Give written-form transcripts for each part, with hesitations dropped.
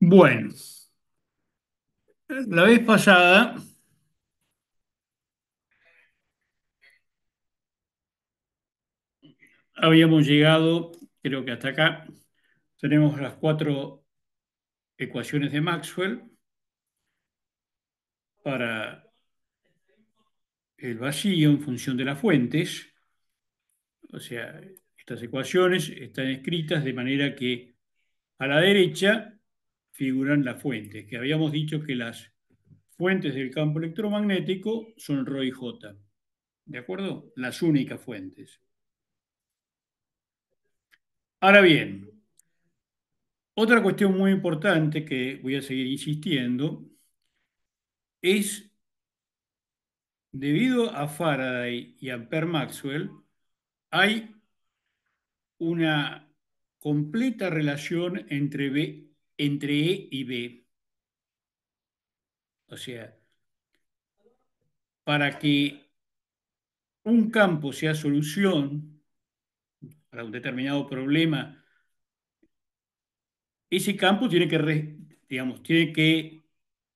Bueno, la vez pasada habíamos llegado, creo que hasta acá, tenemos las cuatro ecuaciones de Maxwell para el vacío en función de las fuentes. O sea, estas ecuaciones están escritas de manera que a la derecha figuran las fuentes, que habíamos dicho que las fuentes del campo electromagnético son Rho y J. ¿De acuerdo? Las únicas fuentes. Ahora bien, otra cuestión muy importante que voy a seguir insistiendo es, debido a Faraday y Ampère Maxwell, hay una completa relación entre E y B. O sea, para que un campo sea solución para un determinado problema, ese campo tiene que, digamos, tiene que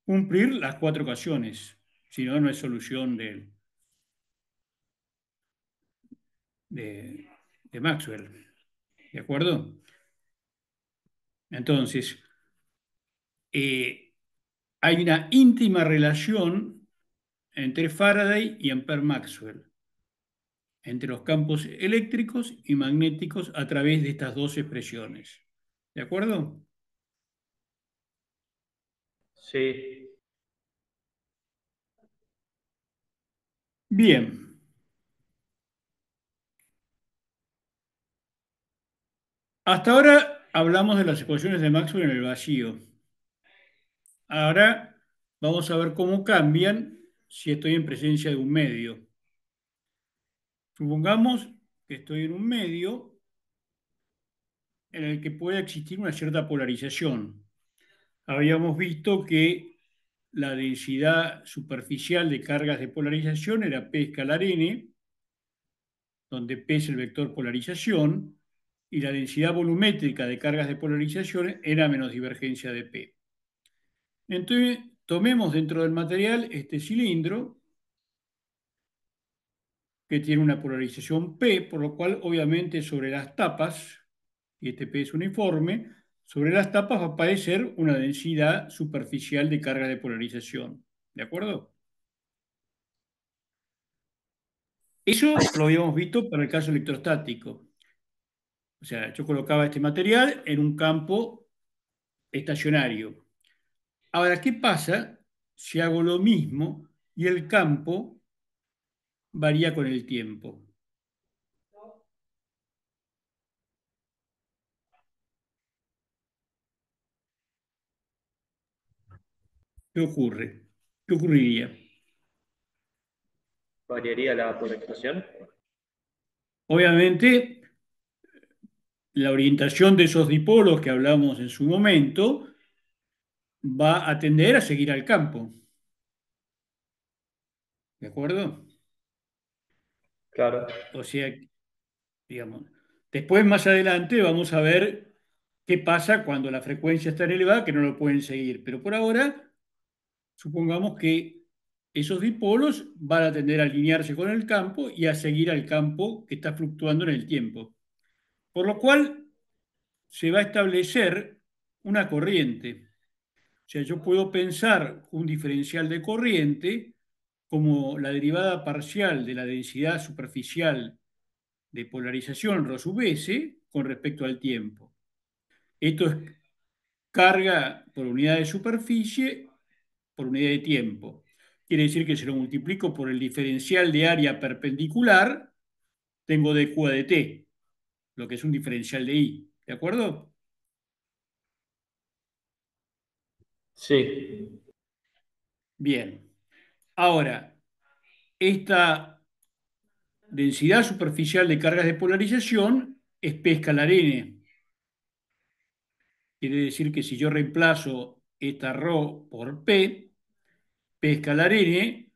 cumplir las cuatro ocasiones. Si no, no es solución de, de Maxwell. ¿De acuerdo? Entonces, eh, hay una íntima relación entre Faraday y Ampère-Maxwell, entre los campos eléctricos y magnéticos a través de estas dos expresiones. ¿De acuerdo? Sí, Bien, hasta ahora hablamos de las ecuaciones de Maxwell en el vacío. Ahora vamos a ver cómo cambian si estoy en presencia de un medio. Supongamos que estoy en un medio en el que puede existir una cierta polarización. Habíamos visto que la densidad superficial de cargas de polarización era P escalar n, donde P es el vector polarización, y la densidad volumétrica de cargas de polarización era menos divergencia de P. Entonces, tomemos dentro del material este cilindro que tiene una polarización P, por lo cual obviamente sobre las tapas, y este P es uniforme, sobre las tapas va a aparecer una densidad superficial de carga de polarización. ¿De acuerdo? Eso lo habíamos visto para el caso electrostático. O sea, yo colocaba este material en un campo estacionario. Ahora, ¿qué pasa si hago lo mismo y el campo varía con el tiempo? ¿Qué ocurre? ¿Qué ocurriría? variaría la polarización. Obviamente, la orientación de esos dipolos que hablamos en su momento va a tender a seguir al campo. ¿De acuerdo? Claro. O sea, digamos, después más adelante vamos a ver qué pasa cuando la frecuencia está elevada, que no lo pueden seguir. Pero por ahora, supongamos que esos dipolos van a tender a alinearse con el campo y a seguir al campo que está fluctuando en el tiempo. Por lo cual se va a establecer una corriente. O sea, yo puedo pensar un diferencial de corriente como la derivada parcial de la densidad superficial de polarización ρ sub s con respecto al tiempo. Esto es carga por unidad de superficie por unidad de tiempo. Quiere decir que si lo multiplico por el diferencial de área perpendicular, tengo dq de t, lo que es un diferencial de I. ¿De acuerdo? Sí, Bien. Ahora, esta densidad superficial de cargas de polarización es P escalar n. Quiere decir que si yo reemplazo esta ρ por P escalar n,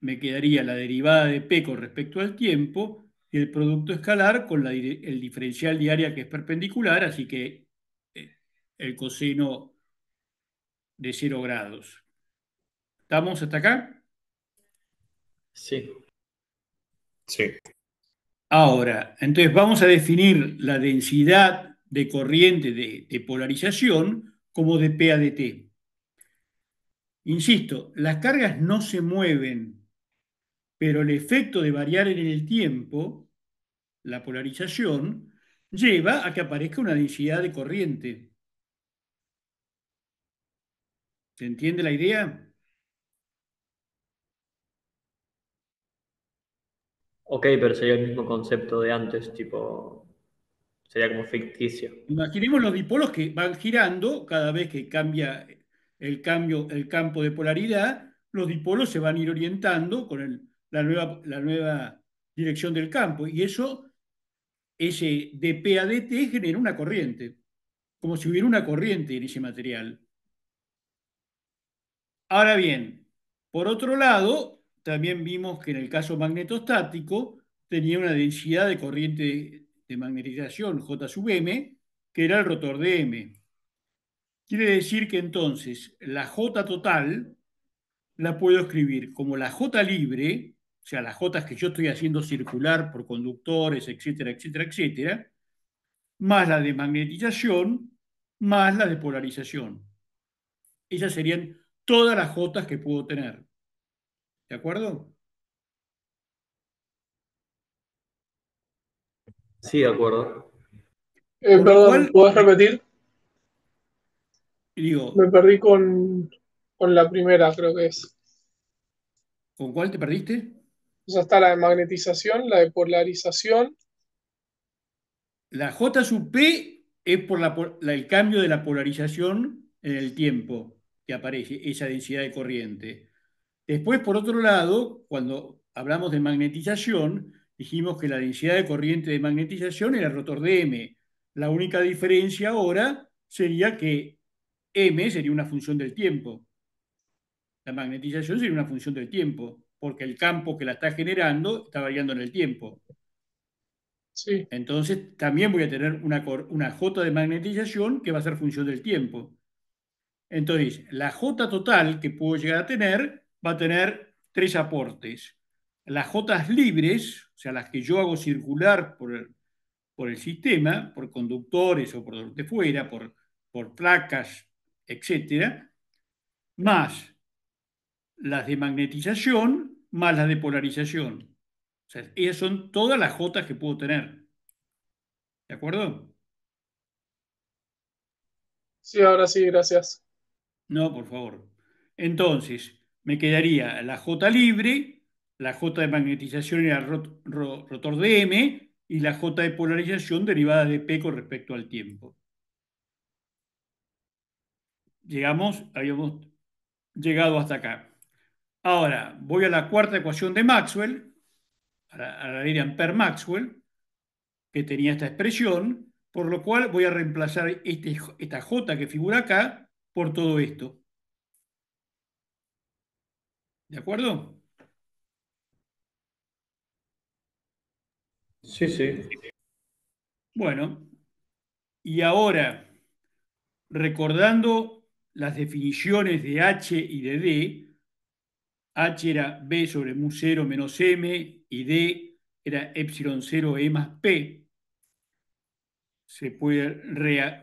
me quedaría la derivada de P con respecto al tiempo y el producto escalar con el diferencial de área que es perpendicular, así que el coseno de 0 grados. ¿Estamos hasta acá? Sí. Sí. Ahora, entonces vamos a definir la densidad de corriente de polarización como de P a de T. Insisto, las cargas no se mueven, pero el efecto de variar en el tiempo, la polarización, lleva a que aparezca una densidad de corriente. ¿Se entiende la idea? Ok, pero sería el mismo concepto de antes, tipo, sería como ficticio. Imaginemos los dipolos que van girando cada vez que cambia el campo de polaridad, los dipolos se van a ir orientando con la nueva dirección del campo y eso, ese de P a dt genera una corriente, como si hubiera una corriente en ese material. Ahora bien, por otro lado, también vimos que en el caso magnetostático tenía una densidad de corriente de magnetización J sub m, que era el rotor de M. Quiere decir que entonces la J total la puedo escribir como la J libre, o sea, las J que yo estoy haciendo circular por conductores, etcétera, etcétera, etcétera, más la de magnetización, más la de polarización. Esas serían todas las J que puedo tener. ¿De acuerdo? Sí, de acuerdo. Por lo Perdón, cual, ¿puedes repetir? digo, Me perdí con la primera, creo que es. ¿con cuál te perdiste? Ya está la de magnetización, la de polarización. La J sub P es por el cambio de la polarización en el tiempo que aparece, esa densidad de corriente. Después, por otro lado, cuando hablamos de magnetización, dijimos que la densidad de corriente de magnetización era el rotor de M. La única diferencia ahora sería que M sería una función del tiempo. La magnetización sería una función del tiempo, porque el campo que la está generando está variando en el tiempo. Sí, Entonces, también voy a tener una J de magnetización que va a ser función del tiempo. Entonces, la J total que puedo llegar a tener va a tener tres aportes. Las J libres, o sea, las que yo hago circular por el sistema, por conductores o por donde fuera, por placas, etcétera, más las de magnetización, más las de polarización. O sea, esas son todas las J que puedo tener. ¿De acuerdo? sí, ahora sí, gracias. No, por favor. Entonces, me quedaría la J libre, la J de magnetización y el rotor de M, y la J de polarización derivada de P con respecto al tiempo. Habíamos llegado hasta acá. Ahora, voy a la cuarta ecuación de Maxwell, a la ley de Ampère-Maxwell, que tenía esta expresión, por lo cual voy a reemplazar esta J que figura acá por todo esto. ¿De acuerdo? Sí, sí. Bueno, y ahora, recordando las definiciones de H y de D, H era B sobre mu 0 menos M y D era epsilon 0 E más P.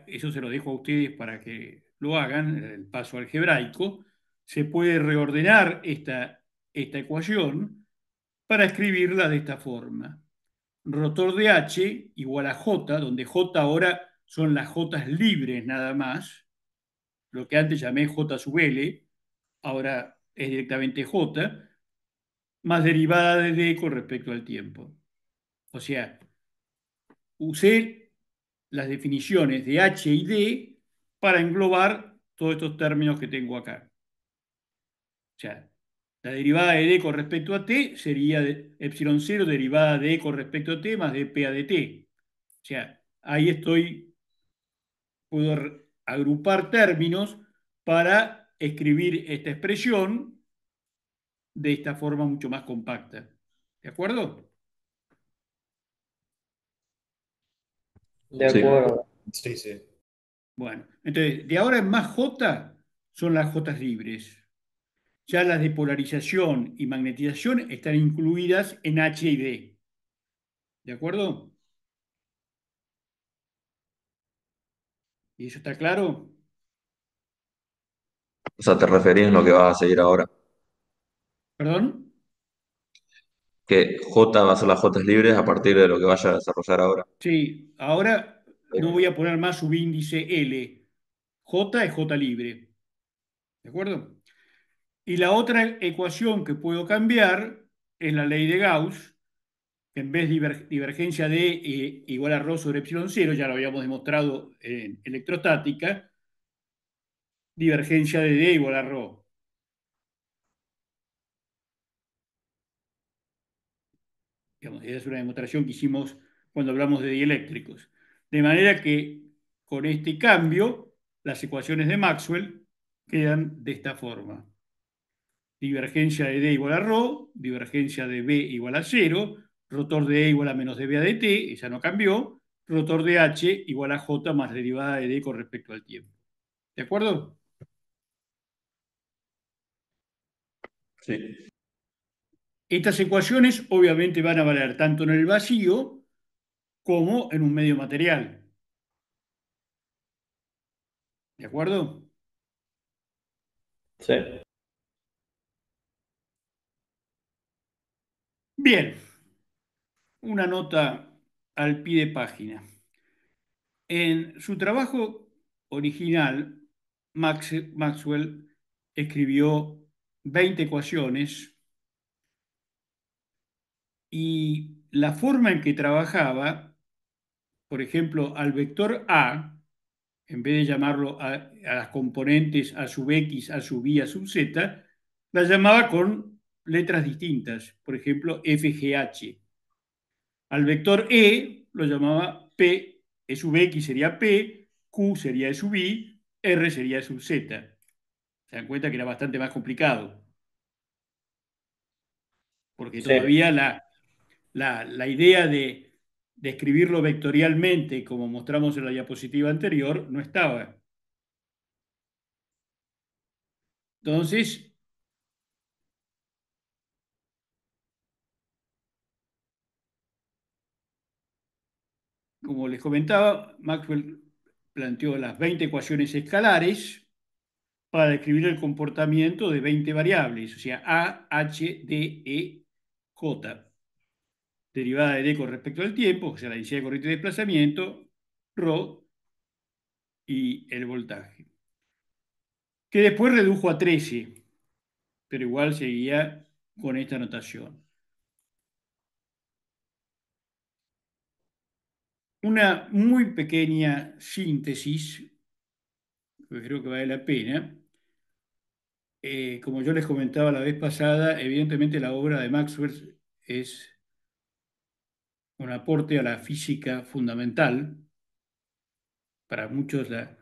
Eso se lo dejo a ustedes para que lo hagan, el paso algebraico. Se puede reordenar esta ecuación para escribirla de esta forma. Rotor de H igual a J, donde J ahora son las J libres nada más, lo que antes llamé J sub L, ahora es directamente J, más derivada de D con respecto al tiempo. O sea, usé las definiciones de H y D para englobar todos estos términos que tengo acá. O sea, la derivada de D con respecto a T sería epsilon 0 derivada de E con respecto a T más de P a de T. O sea, ahí puedo agrupar términos para escribir esta expresión de esta forma mucho más compacta. ¿De acuerdo? De Sí. acuerdo. Sí, sí. Bueno, entonces, de ahora en más J son las J libres. Ya las de polarización y magnetización están incluidas en H y D. ¿De acuerdo? ¿Y eso está claro? O sea, te referís en lo que vas a seguir ahora. ¿Perdón? Que J va a ser las J libres a partir de lo que vaya a desarrollar ahora. Sí, ahora no voy Sí. a poner más subíndice L. J es J libre. ¿De acuerdo? Y la otra ecuación que puedo cambiar es la ley de Gauss, que en vez de divergencia de igual a ρ sobre epsilon cero, ya lo habíamos demostrado en electrostática, divergencia de D igual a ρ. Digamos, esa es una demostración que hicimos cuando hablamos de dieléctricos. De manera que con este cambio, las ecuaciones de Maxwell quedan de esta forma. Divergencia de D igual a ρ, divergencia de B igual a cero, rotor de E igual a menos dB a dt, esa no cambió, rotor de H igual a J más derivada de D con respecto al tiempo. ¿De acuerdo? Sí. Estas ecuaciones obviamente van a valer tanto en el vacío como en un medio material. ¿De acuerdo? Sí. Bien, una nota al pie de página. En su trabajo original, Maxwell escribió 20 ecuaciones y la forma en que trabajaba, por ejemplo, al vector A, en vez de llamarlo a las componentes a sub x, a sub y, a sub z, la llamaba con letras distintas, por ejemplo, FGH. Al vector E lo llamaba P, E sub X sería P, Q sería E sub Y, R sería E sub Z. Se dan cuenta que era bastante más complicado, porque Sí. todavía la idea de escribirlo vectorialmente, como mostramos en la diapositiva anterior, no estaba. Entonces, como les comentaba, Maxwell planteó las 20 ecuaciones escalares para describir el comportamiento de 20 variables, o sea, A, H, D, E, J, derivada de D con respecto al tiempo, o sea, la densidad de corriente de desplazamiento, ρ y el voltaje, que después redujo a 13, pero igual seguía con esta notación. Una muy pequeña síntesis, que creo que vale la pena. Como yo les comentaba la vez pasada, evidentemente la obra de Maxwell es un aporte a la física fundamental, para muchos la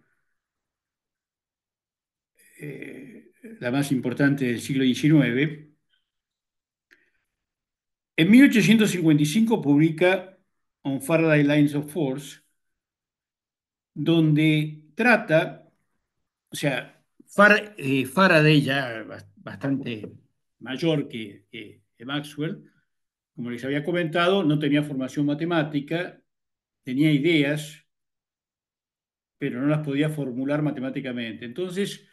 más importante del siglo XIX. En 1855 publica On Faraday Lines of Force, donde trata, o sea, Faraday ya bastante mayor que Maxwell, como les había comentado, no tenía formación matemática, tenía ideas, pero no las podía formular matemáticamente. Entonces,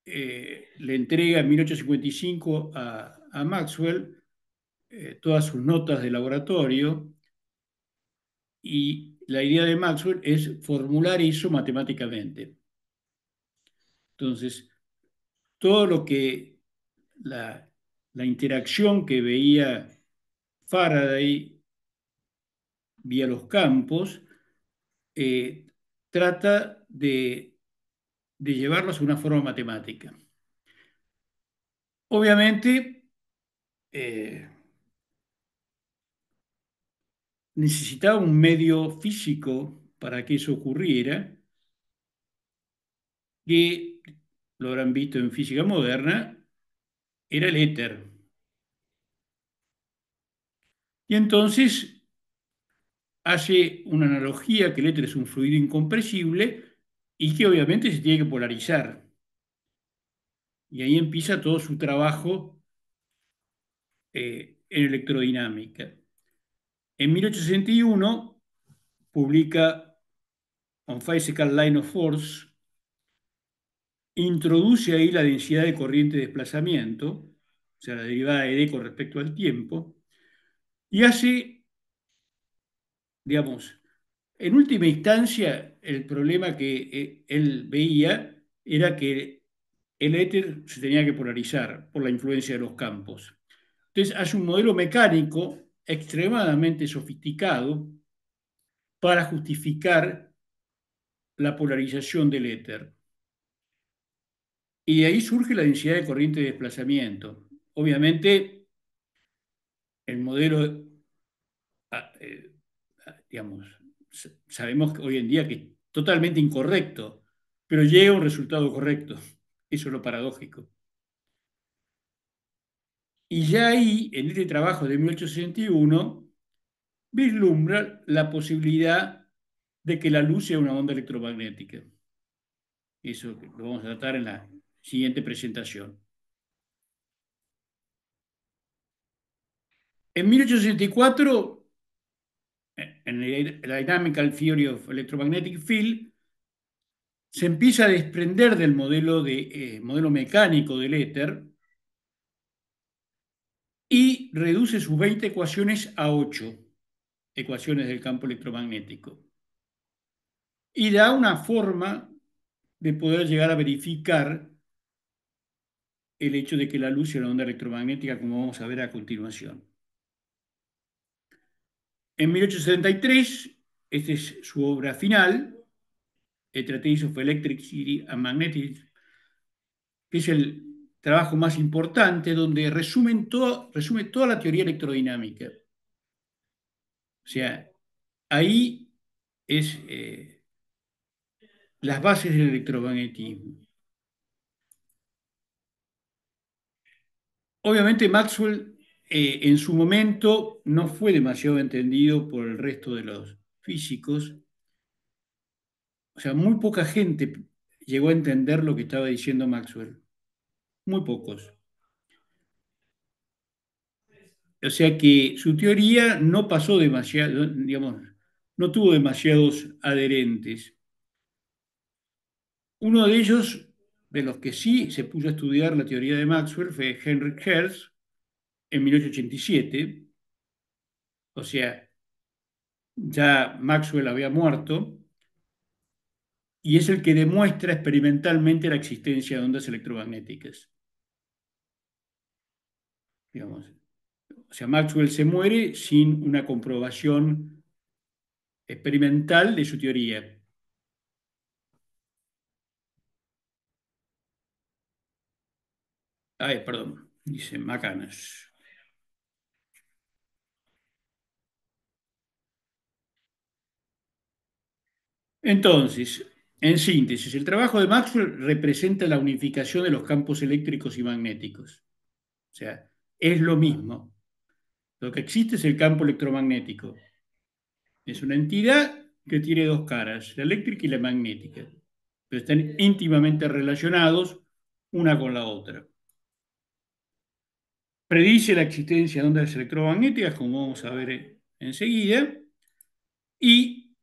le entrega en 1855 a Maxwell todas sus notas de laboratorio y la idea de Maxwell es formular eso matemáticamente. Entonces, todo lo que la, la interacción que veía Faraday vía los campos, eh, trata de llevarlos a una forma matemática. Obviamente, eh, necesitaba un medio físico para que eso ocurriera, que lo habrán visto en física moderna, era el éter. Y entonces hace una analogía que el éter es un fluido incompresible y que obviamente se tiene que polarizar. Y ahí empieza todo su trabajo en electrodinámica. En 1861 publica On Physical Line of Force, introduce ahí la densidad de corriente de desplazamiento, o sea, la derivada de D con respecto al tiempo, y hace, digamos, en última instancia, el problema que él veía era que el éter se tenía que polarizar por la influencia de los campos. Entonces hace un modelo mecánico extremadamente sofisticado para justificar la polarización del éter. Y de ahí surge la densidad de corriente de desplazamiento. Obviamente, el modelo, digamos, sabemos que hoy en día que es totalmente incorrecto, pero llega a un resultado correcto. Eso es lo paradójico. Y ya ahí, en este trabajo de 1861, vislumbra la posibilidad de que la luz sea una onda electromagnética. Eso lo vamos a tratar en la siguiente presentación. En 1864, en la Dynamical Theory of Electromagnetic Field, se empieza a desprender del modelo mecánico del éter y reduce sus 20 ecuaciones a 8 ecuaciones del campo electromagnético. Y da una forma de poder llegar a verificar el hecho de que la luz es una onda electromagnética, como vamos a ver a continuación. En 1873, esta es su obra final, A Treatise of Electricity and Magnetism, que es el trabajo más importante, donde resume toda la teoría electrodinámica. O sea, ahí es las bases del electromagnetismo. Obviamente Maxwell en su momento no fue demasiado entendido por el resto de los físicos. O sea, muy poca gente llegó a entender lo que estaba diciendo Maxwell. Muy pocos. O sea que su teoría no pasó demasiado, digamos, no tuvo demasiados adherentes. Uno de ellos, de los que sí se puso a estudiar la teoría de Maxwell, fue Heinrich Hertz en 1887. O sea, ya Maxwell había muerto, y es el que demuestra experimentalmente la existencia de ondas electromagnéticas. Digamos. O sea, Maxwell se muere sin una comprobación experimental de su teoría. Ay, perdón, dice Macanas. Entonces, en síntesis, el trabajo de Maxwell representa la unificación de los campos eléctricos y magnéticos. O sea, es lo mismo. Lo que existe es el campo electromagnético. Es una entidad que tiene dos caras, la eléctrica y la magnética, pero están íntimamente relacionados una con la otra. Predice la existencia de ondas electromagnéticas, como vamos a ver enseguida, y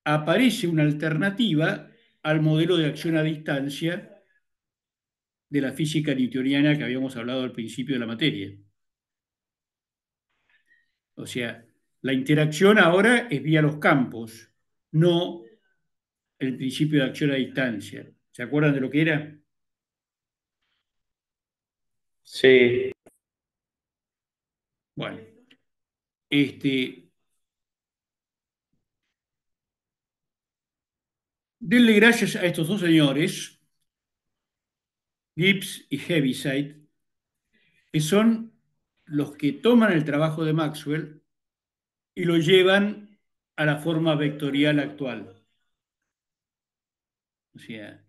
aparece una alternativa al modelo de acción a distancia de la física newtoniana que habíamos hablado al principio de la materia. O sea, la interacción ahora es vía los campos, no el principio de acción a distancia. ¿Se acuerdan de lo que era? Sí, Bueno, este, denle gracias a estos dos señores, Gibbs y Heaviside, que son los que toman el trabajo de Maxwell y lo llevan a la forma vectorial actual. O sea,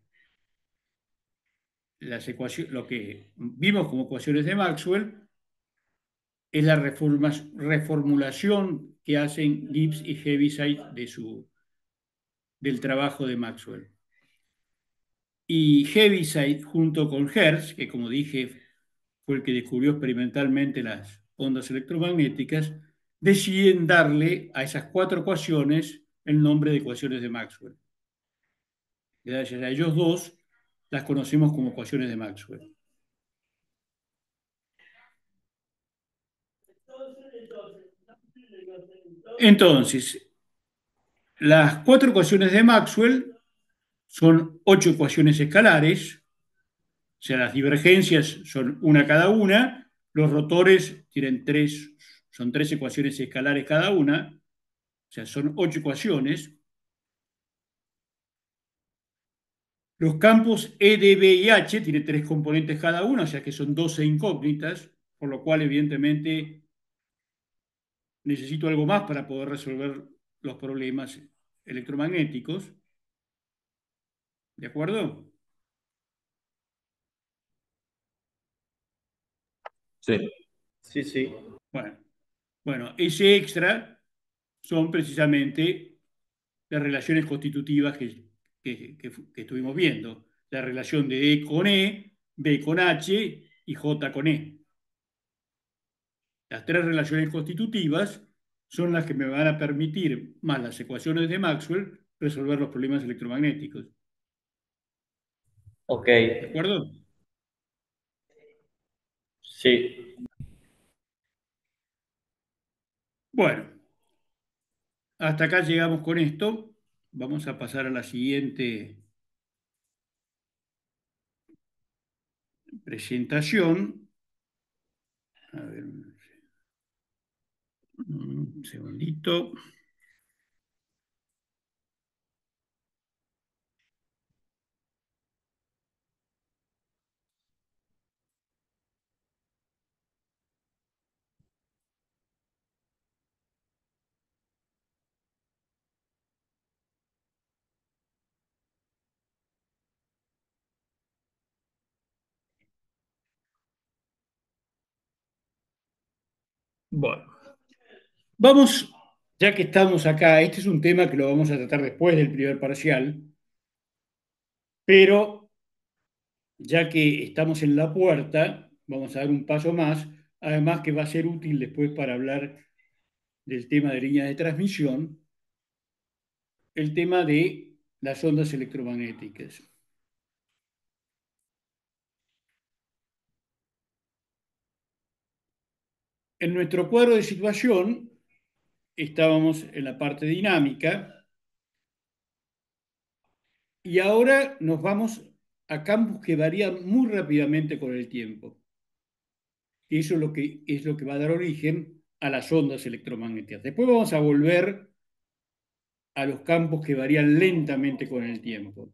lo que vimos como ecuaciones de Maxwell es la reformulación que hacen Gibbs y Heaviside del trabajo de Maxwell. Y Heaviside junto con Hertz, que como dije fue el que descubrió experimentalmente las ondas electromagnéticas, deciden darle a esas cuatro ecuaciones el nombre de ecuaciones de Maxwell. Gracias a ellos dos las conocemos como ecuaciones de Maxwell. Entonces, las cuatro ecuaciones de Maxwell son ocho ecuaciones escalares, o sea, las divergencias son una cada una, los rotores tienen son tres ecuaciones escalares cada una, o sea, son ocho ecuaciones. Los campos E, D, B y H tienen tres componentes cada uno, o sea que son 12 incógnitas, por lo cual evidentemente necesito algo más para poder resolver los problemas electromagnéticos. ¿De acuerdo? Sí, Sí, sí. Bueno, ese extra son precisamente las relaciones constitutivas que estuvimos viendo. La relación de E con E, B con H y J con E. Las tres relaciones constitutivas son las que me van a permitir, más las ecuaciones de Maxwell, resolver los problemas electromagnéticos. Ok, ¿De acuerdo? sí. Bueno, hasta acá llegamos con esto. Vamos a pasar a la siguiente presentación. A ver, un segundito. Bueno, vamos, ya que estamos acá, este es un tema que lo vamos a tratar después del primer parcial, pero ya que estamos en la puerta, vamos a dar un paso más, además que va a ser útil después para hablar del tema de líneas de transmisión, el tema de las ondas electromagnéticas. En nuestro cuadro de situación estábamos en la parte dinámica y ahora nos vamos a campos que varían muy rápidamente con el tiempo. Y eso es lo que va a dar origen a las ondas electromagnéticas. Después vamos a volver a los campos que varían lentamente con el tiempo,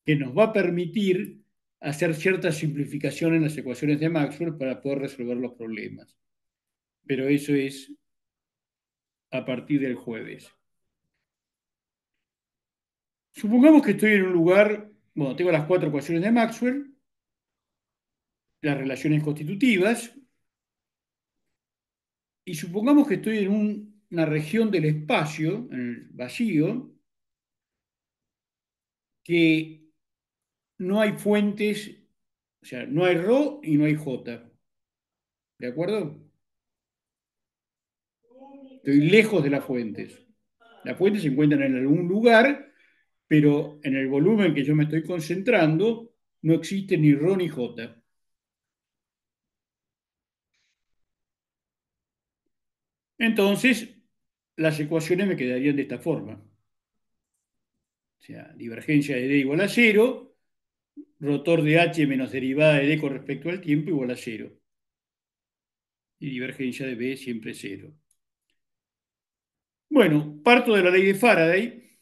que nos va a permitir hacer cierta simplificación en las ecuaciones de Maxwell para poder resolver los problemas. Pero eso es a partir del jueves. Supongamos que estoy en un lugar, bueno, tengo las cuatro ecuaciones de Maxwell, las relaciones constitutivas, y supongamos que estoy en una región del espacio, en el vacío, que no hay fuentes, o sea, no hay Rho y no hay J. ¿De acuerdo? Estoy lejos de las fuentes. Las fuentes se encuentran en algún lugar, pero en el volumen que yo me estoy concentrando no existe ni Rho ni J. Entonces, las ecuaciones me quedarían de esta forma. O sea, divergencia de D igual a cero, rotor de H menos derivada de D con respecto al tiempo igual a cero. Y divergencia de B siempre cero. Bueno, parto de la ley de Faraday,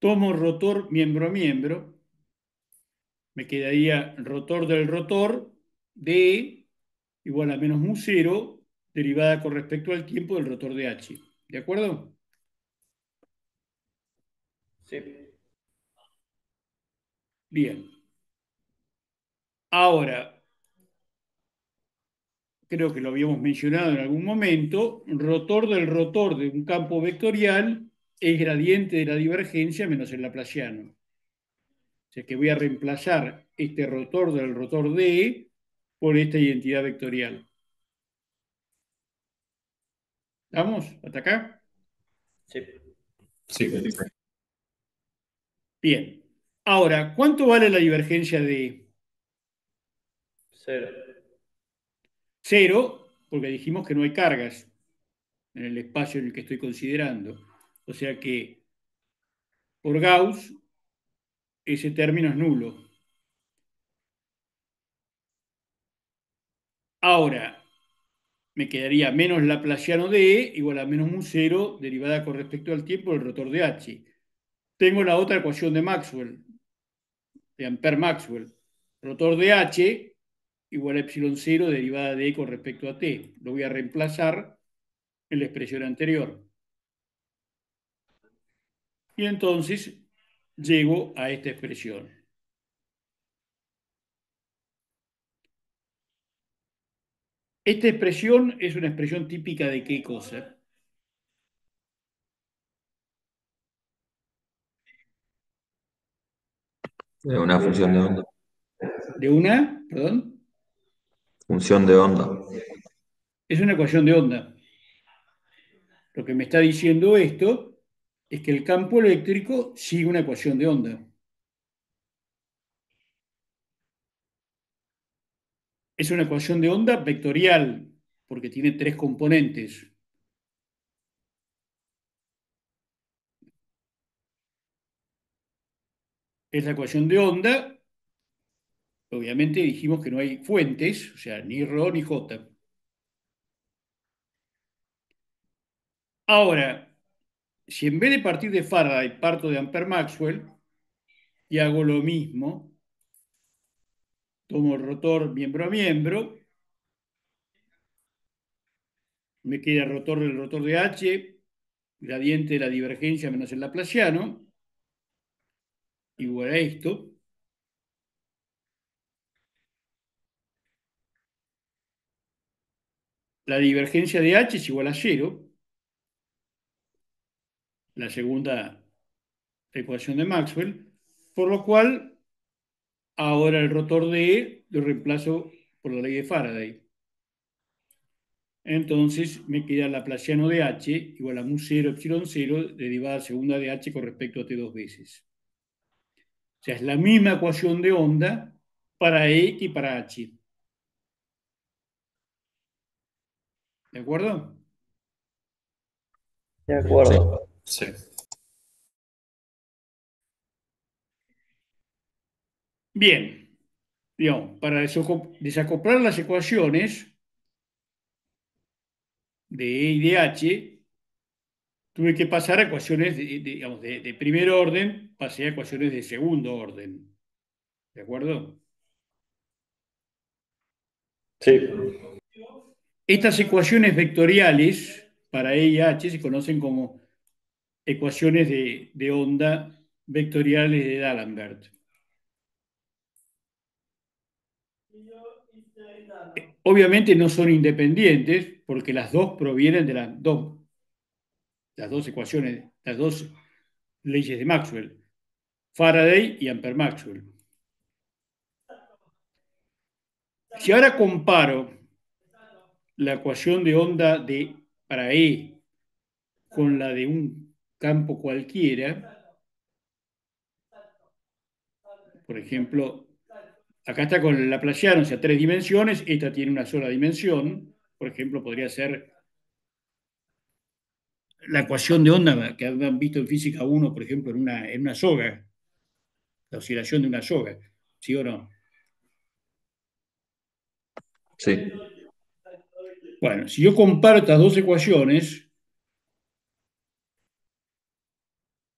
tomo rotor miembro a miembro, me quedaría rotor del rotor de igual a menos mu cero, derivada con respecto al tiempo del rotor de H. ¿De acuerdo? Sí. Bien. Ahora, creo que lo habíamos mencionado en algún momento, rotor del rotor de un campo vectorial es gradiente de la divergencia menos el laplaciano. O sea que voy a reemplazar este rotor del rotor D por esta identidad vectorial. ¿Estamos? ¿Hasta acá? Sí. Sí. Bien. Ahora, ¿cuánto vale la divergencia de Cero. cero? Porque dijimos que no hay cargas en el espacio en el que estoy considerando. O sea que por Gauss ese término es nulo. Ahora, me quedaría menos laplaciano de E igual a menos mu cero derivada con respecto al tiempo del rotor de H. Tengo la otra ecuación de Maxwell, de Ampère-Maxwell. Rotor de H igual a epsilon cero derivada de E con respecto a T. Lo voy a reemplazar en la expresión anterior. Y entonces llego a esta expresión. Esta expresión es una expresión típica de qué cosa? Una función de onda. ¿De una? Perdón. Función de onda. Es una ecuación de onda. Lo que me está diciendo esto es que el campo eléctrico sigue una ecuación de onda. Es una ecuación de onda vectorial, porque tiene tres componentes. Es la ecuación de onda, obviamente dijimos que no hay fuentes, o sea, ni ρ ni j. Ahora, si en vez de partir de Faraday parto de Ampère-Maxwell y hago lo mismo, tomo el rotor miembro a miembro, me queda el rotor del rotor de H, gradiente de la divergencia menos el laplaciano, igual a esto. La divergencia de H es igual a cero, la segunda ecuación de Maxwell, por lo cual ahora el rotor de E lo reemplazo por la ley de Faraday. Entonces me queda laplaciano de H igual a mu 0 epsilon 0 derivada segunda de H con respecto a T dos veces. O sea, es la misma ecuación de onda para E y para H. ¿De acuerdo? De acuerdo. Sí. Bien, digamos, para desacoplar las ecuaciones de E y de H, tuve que pasar a ecuaciones digamos, de primer orden, pasé a ecuaciones de segundo orden. ¿De acuerdo? Sí. Estas ecuaciones vectoriales para E y H se conocen como ecuaciones de onda vectoriales de D'Alembert. Obviamente no son independientes porque las dos provienen de las dos ecuaciones, las dos leyes de Maxwell, Faraday y Ampère-Maxwell. Si ahora comparo la ecuación de onda para E con la de un campo cualquiera, por ejemplo, acá está con el laplaciano, o sea, tres dimensiones, esta tiene una sola dimensión, por ejemplo, podría ser la ecuación de onda que han visto en física 1, por ejemplo, en una soga, la oscilación de una soga, ¿sí o no? Sí. Bueno, si yo comparo estas dos ecuaciones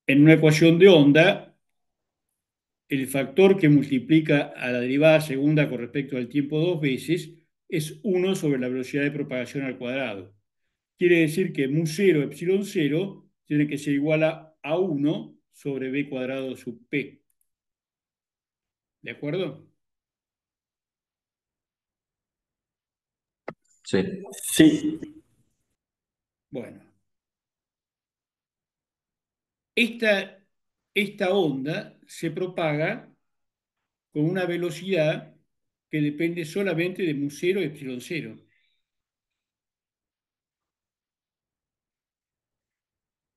en una ecuación de onda, el factor que multiplica a la derivada segunda con respecto al tiempo dos veces es 1 sobre la velocidad de propagación al cuadrado. Quiere decir que mu 0 epsilon 0 tiene que ser igual a 1 sobre b cuadrado sub p. ¿De acuerdo? Sí, Sí. Bueno, esta, esta onda se propaga con una velocidad que depende solamente de mu cero y epsilon cero.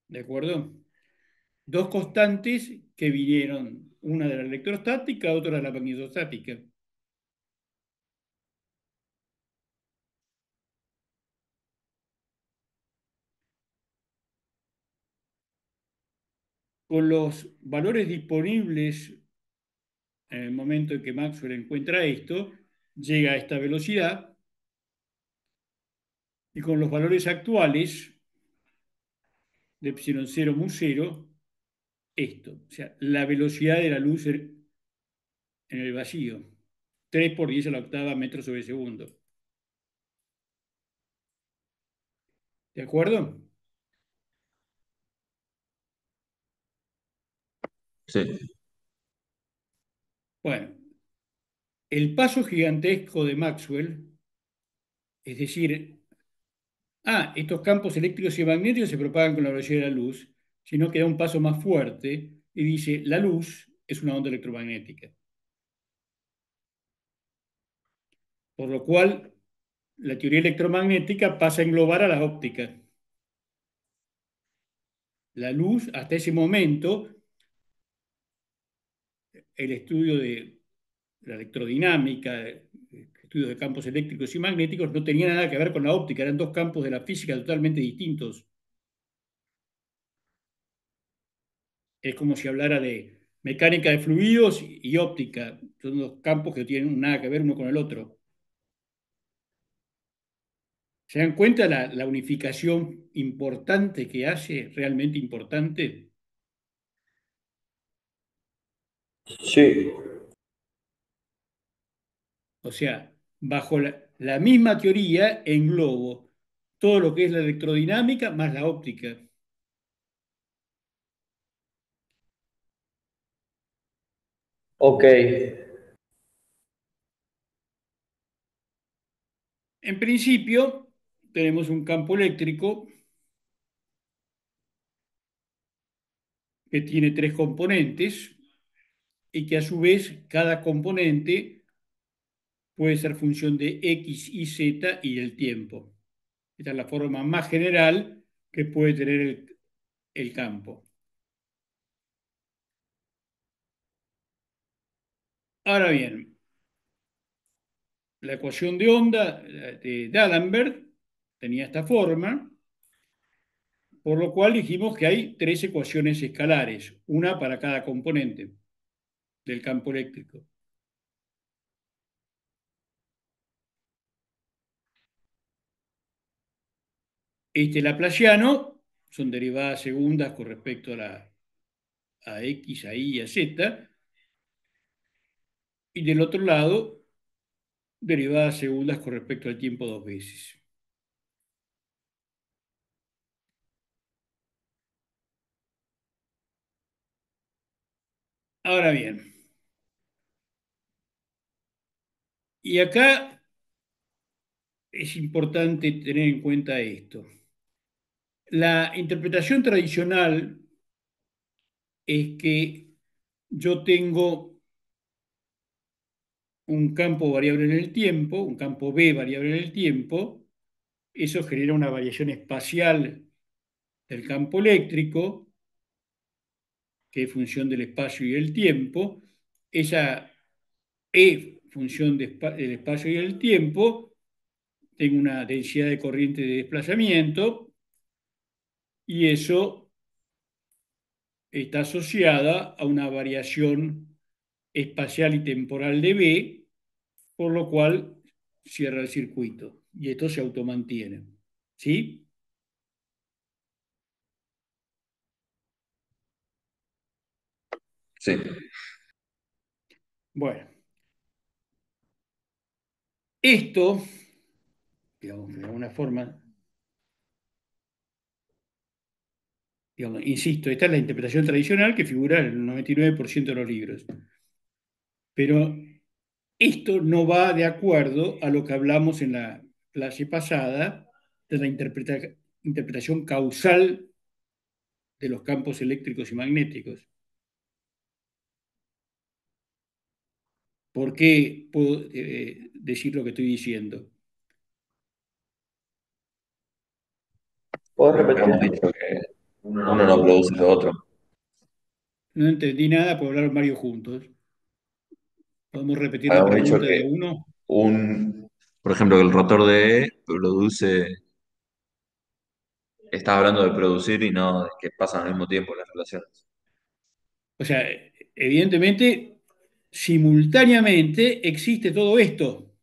¿De acuerdo? Dos constantes que vinieron, una de la electrostática, otra de la magnetostática. Con los valores disponibles en el momento en que Maxwell encuentra esto, llega a esta velocidad y con los valores actuales de epsilon cero mu cero, esto, o sea, la velocidad de la luz en el vacío, 3 por 10 a la octava metros sobre segundo. ¿De acuerdo? sí, Bueno, el paso gigantesco de Maxwell, es decir, estos campos eléctricos y magnéticos se propagan con la velocidad de la luz, sino que da un paso más fuerte y dice, la luz es una onda electromagnética. Por lo cual, la teoría electromagnética pasa a englobar a la óptica. La luz, hasta ese momento, el estudio de la electrodinámica, estudios de campos eléctricos y magnéticos, no tenía nada que ver con la óptica, eran dos campos de la física totalmente distintos. Es como si hablara de mecánica de fluidos y óptica, son dos campos que no tienen nada que ver uno con el otro. ¿Se dan cuenta la unificación importante que hace, realmente importante? Sí. O sea, bajo la misma teoría englobo todo lo que es la electrodinámica más la óptica. Ok. En principio, tenemos un campo eléctrico que tiene tres componentes y que a su vez cada componente puede ser función de X y Z y del tiempo. Esta es la forma más general que puede tener el campo. Ahora bien, la ecuación de onda de D'Alembert tenía esta forma, por lo cual dijimos que hay tres ecuaciones escalares, una para cada componente del campo eléctrico. Este laplaciano son derivadas segundas con respecto a X, a Y, a Z, y del otro lado, derivadas segundas con respecto al tiempo dos veces. Ahora bien, y acá es importante tener en cuenta esto. La interpretación tradicional es que yo tengo un campo variable en el tiempo, un campo B variable en el tiempo, eso genera una variación espacial del campo eléctrico, que es función del espacio y el tiempo, esa función del espacio y el tiempo, tengo una densidad de corriente de desplazamiento y eso está asociada a una variación espacial y temporal de B, por lo cual cierra el circuito y esto se automantiene. ¿Sí? sí, Bueno, esto, digamos, de alguna forma, digamos, insisto, esta es la interpretación tradicional que figura en el 99% de los libros. Pero esto no va de acuerdo a lo que hablamos en la clase pasada de la interpretación causal de los campos eléctricos y magnéticos. ¿Por qué puedo decir lo que estoy diciendo? ¿Puedes Porque hemos repetir? dicho que uno no produce lo otro. No entendí nada por hablar varios juntos. ¿Podemos repetir la Habíamos dicho pregunta que de uno? por ejemplo, que el rotor de E produce, estás hablando de producir y no de que pasan al mismo tiempo las relaciones. O sea, evidentemente, simultáneamente existe todo esto.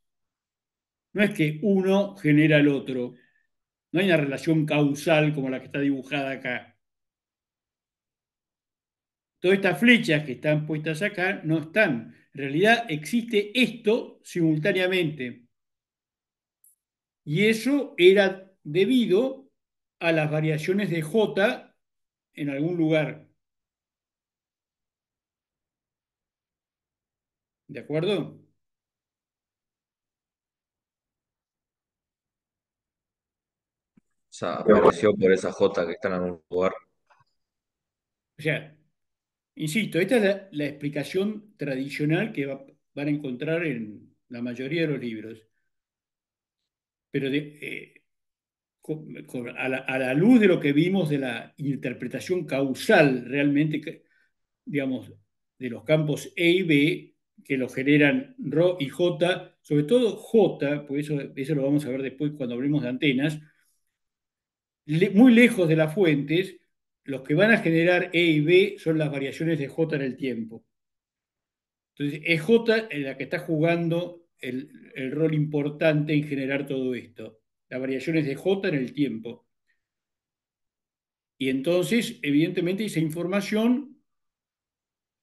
No es que uno genera al otro. No hay una relación causal como la que está dibujada acá. Todas estas flechas que están puestas acá no están. En realidad existe esto simultáneamente. Y eso era debido a las variaciones de J en algún lugar. ¿De acuerdo? O sea, apareció por esa J que está en algún lugar. O sea, insisto, esta es la explicación tradicional que van a encontrar en la mayoría de los libros. Pero a la luz de lo que vimos de la interpretación causal realmente, digamos, de los campos E y B, que los generan Rho y J, sobre todo J, pues eso lo vamos a ver después cuando hablemos de antenas, muy lejos de las fuentes, los que van a generar E y B son las variaciones de J en el tiempo. Entonces, es J en la que está jugando el rol importante en generar todo esto. Las variaciones de J en el tiempo. Y entonces, evidentemente, esa información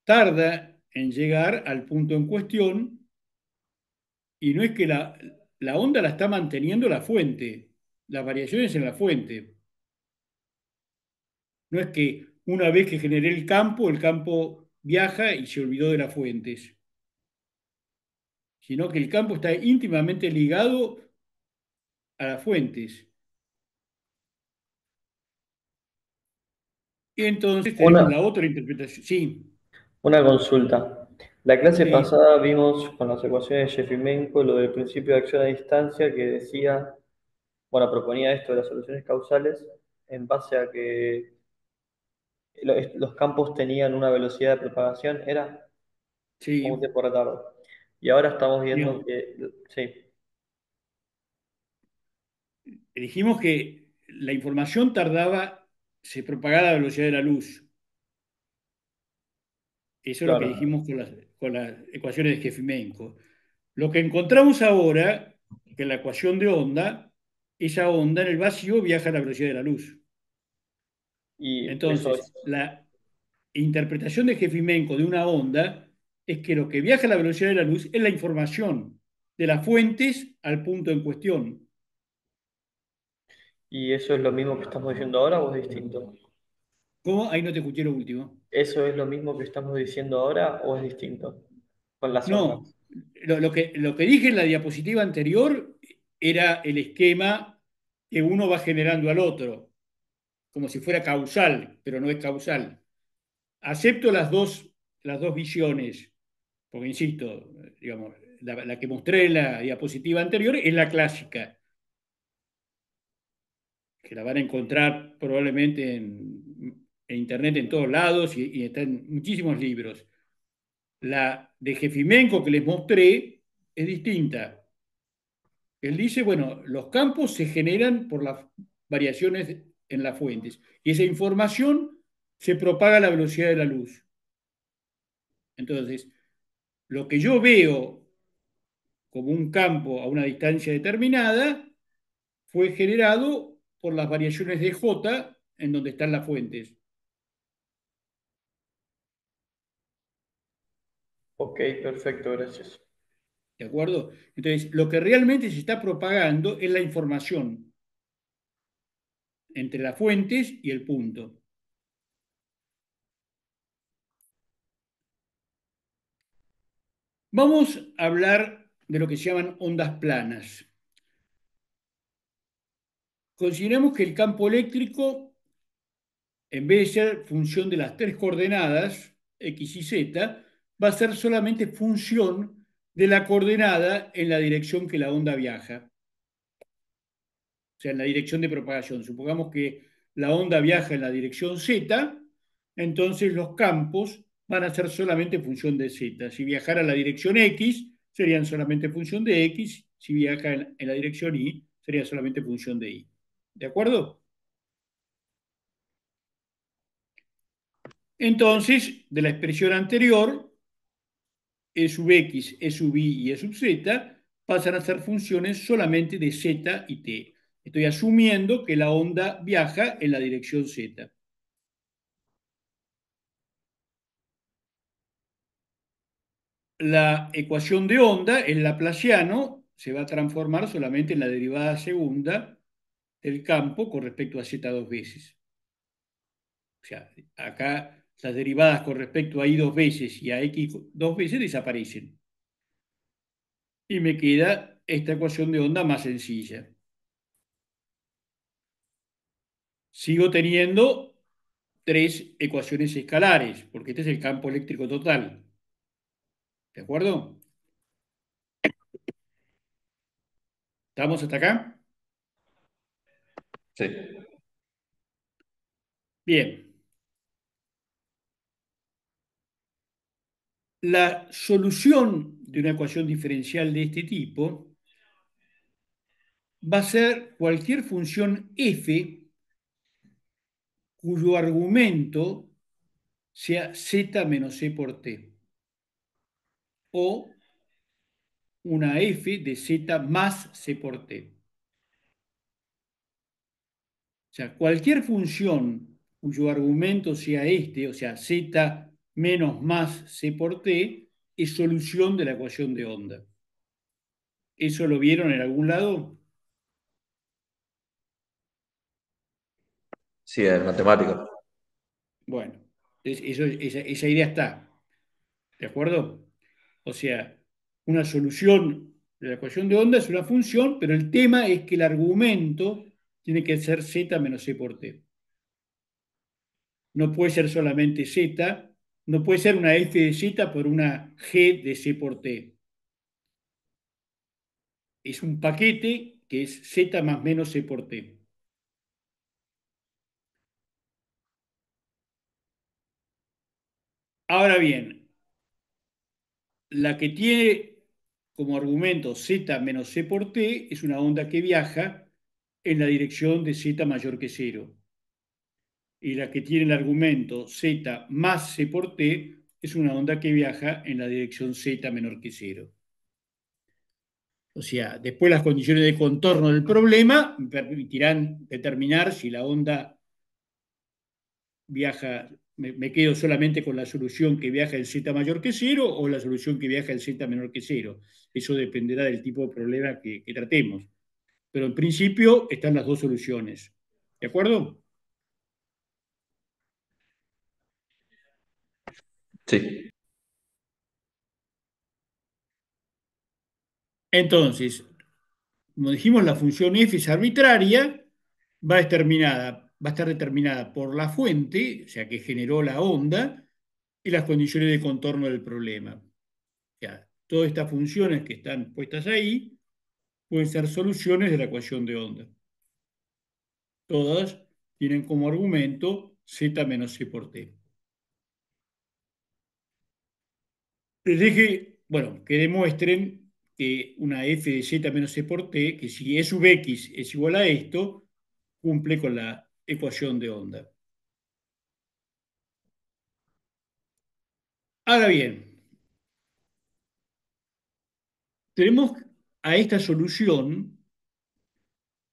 tarda en llegar al punto en cuestión y no es que la onda la está manteniendo la fuente, las variaciones en la fuente. No es que una vez que generé el campo viaja y se olvidó de las fuentes, sino que el campo está íntimamente ligado a las fuentes. Y entonces tenemos Una, la otra interpretación. Sí, una consulta. La clase sí, pasada vimos con las ecuaciones de Jeffimenko lo del principio de acción a distancia que decía, bueno, proponía esto de las soluciones causales en base a que los campos tenían una velocidad de propagación, era como un sí. tiempo de retardo. Y ahora estamos viendo Digamos, que, sí, dijimos que la información tardaba, se propagaba a la velocidad de la luz. Eso es lo que claro. dijimos con las ecuaciones de Jeffimenko. Lo que encontramos ahora, que en la ecuación de onda, esa onda en el vacío viaja a la velocidad de la luz. Y eso Entonces, es, la interpretación de Jeffimenko de una onda es que lo que viaja a la velocidad de la luz es la información de las fuentes al punto en cuestión. y eso es lo mismo que estamos diciendo ahora o es distinto. ¿Cómo? Ahí no te escuché lo último. ¿Eso es lo mismo que estamos diciendo ahora o es distinto? Con las No, ondas. lo que dije en la diapositiva anterior era el esquema que uno va generando al otro, como si fuera causal, pero no es causal. Acepto las dos visiones, porque insisto, digamos, la que mostré en la diapositiva anterior es la clásica, que la van a encontrar probablemente en Internet en todos lados y está en muchísimos libros. La de Jefimenko que les mostré es distinta. Él dice, bueno, los campos se generan por las variaciones en las fuentes y esa información se propaga a la velocidad de la luz. Entonces, lo que yo veo como un campo a una distancia determinada fue generado por las variaciones de J en donde están las fuentes. Ok, perfecto, gracias. ¿De acuerdo? Entonces, lo que realmente se está propagando es la información entre las fuentes y el punto. Vamos a hablar de lo que se llaman ondas planas. consideremos que el campo eléctrico, en vez de ser función de las tres coordenadas, X y Z, va a ser solamente función de la coordenada en la dirección que la onda viaja, o sea, en la dirección de propagación. Supongamos que la onda viaja en la dirección Z, entonces los campos van a ser solamente función de Z. Si viajara en la dirección X, serían solamente función de X. Si viaja en la dirección Y, sería solamente función de Y. ¿De acuerdo? Entonces, de la expresión anterior, E sub X, E sub Y y E sub Z pasan a ser funciones solamente de Z y T. Estoy asumiendo que la onda viaja en la dirección Z. La ecuación de onda, el laplaciano, se va a transformar solamente en la derivada segunda del campo con respecto a Z dos veces. O sea, acá las derivadas con respecto a Y dos veces y a X dos veces desaparecen. Y me queda esta ecuación de onda más sencilla. Sigo teniendo tres ecuaciones escalares, porque este es el campo eléctrico total. ¿De acuerdo? ¿Estamos hasta acá? Sí. Bien. La solución de una ecuación diferencial de este tipo va a ser cualquier función f cuyo argumento sea z menos c por t, o una f de z más c por t. O sea, cualquier función cuyo argumento sea este, o sea, z menos más c por t, es solución de la ecuación de onda. ¿Eso lo vieron en algún lado? Sí, en matemática. Bueno, esa idea está. ¿De acuerdo? O sea, una solución de la ecuación de onda es una función, pero el tema es que el argumento tiene que ser z menos c por t. No puede ser solamente z, no puede ser una f de z por una g de c por t. Es un paquete que es z más menos c por t. Ahora bien, la que tiene como argumento z menos c por t es una onda que viaja en la dirección de z mayor que cero. Y la que tiene el argumento z más c por t es una onda que viaja en la dirección z menor que cero. O sea, después las condiciones de contorno del problema me permitirán determinar si la onda viaja, me quedo solamente con la solución que viaja en z mayor que cero o la solución que viaja en z menor que cero. Eso dependerá del tipo de problema que tratemos. Pero en principio están las dos soluciones. ¿De acuerdo? Sí. Entonces, como dijimos, la función f es arbitraria, va a estar determinada por la fuente, o sea, que generó la onda, y las condiciones de contorno del problema. O sea, todas estas funciones que están puestas ahí pueden ser soluciones de la ecuación de onda. Todas tienen como argumento z menos c por t. Les dije, bueno, que demuestren que una f de z menos c por t, que si e sub x es igual a esto, cumple con la ecuación de onda. Ahora bien, tenemos a esta solución,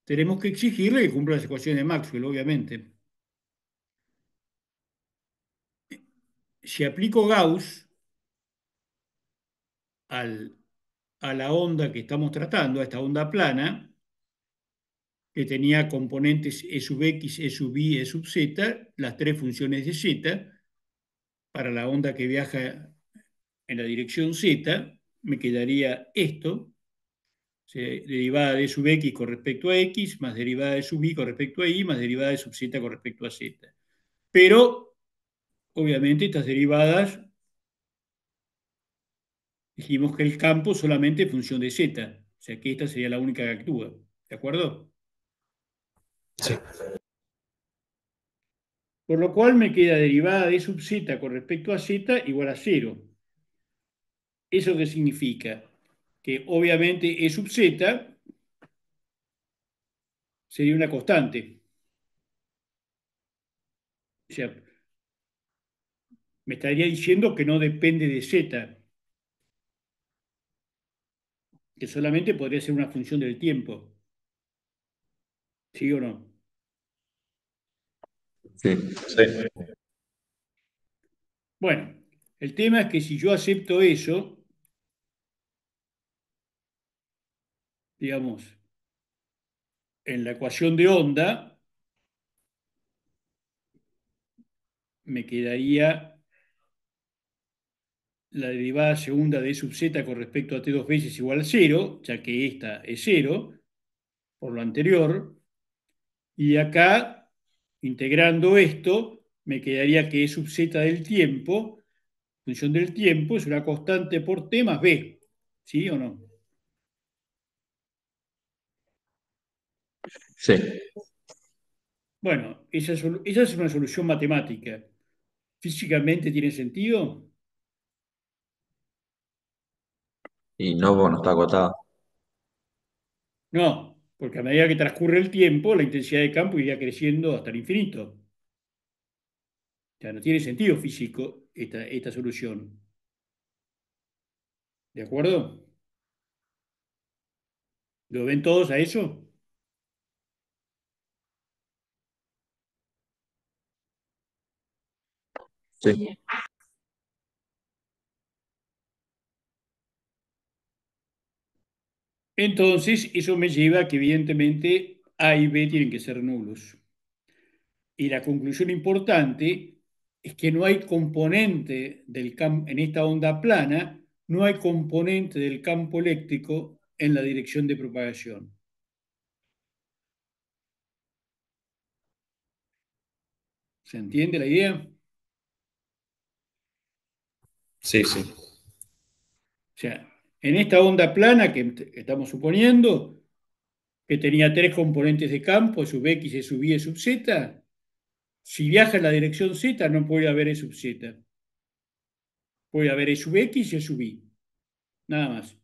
tenemos que exigirle que cumpla las ecuaciones de Maxwell, obviamente. Si aplico Gauss al, a la onda que estamos tratando, a esta onda plana, que tenía componentes e sub x, e sub y, e sub z, las tres funciones de z, para la onda que viaja en la dirección z, me quedaría esto, derivada de sub x con respecto a x, más derivada de sub y con respecto a y, más derivada de sub z con respecto a z. Pero, obviamente, estas derivadas, dijimos que el campo solamente es función de z, o sea que esta sería la única que actúa. ¿De acuerdo? Sí. Por lo cual me queda derivada de sub z con respecto a z igual a 0. ¿Eso qué significa? Que obviamente E sub z sería una constante. O sea, me estaría diciendo que no depende de z, que solamente podría ser una función del tiempo. ¿Sí o no? Sí. Sí. Bueno, el tema es que si yo acepto eso, digamos, en la ecuación de onda, me quedaría la derivada segunda de E sub z con respecto a t dos veces igual a 0, ya que esta es 0, por lo anterior, y acá, integrando esto, me quedaría que E sub z del tiempo, función del tiempo, es una constante por t más b. ¿Sí o no? Sí. Bueno, esa es una solución matemática. ¿Físicamente tiene sentido? Y no, bueno, está acotada. No, porque a medida que transcurre el tiempo, la intensidad de campo iría creciendo hasta el infinito. O sea, no tiene sentido físico esta solución. ¿De acuerdo? ¿Lo ven todos a eso? Sí. Entonces, eso me lleva a que evidentemente A y B tienen que ser nulos. Y la conclusión importante es que no hay componente del campo, en esta onda plana, no hay componente del campo eléctrico en la dirección de propagación. ¿Se entiende la idea? Sí, sí. O sea, en esta onda plana que estamos suponiendo, que tenía tres componentes de campo, E sub x, E sub y, E sub z, si viaja en la dirección z no puede haber E sub z. Puede haber E sub x y E sub y. Nada más.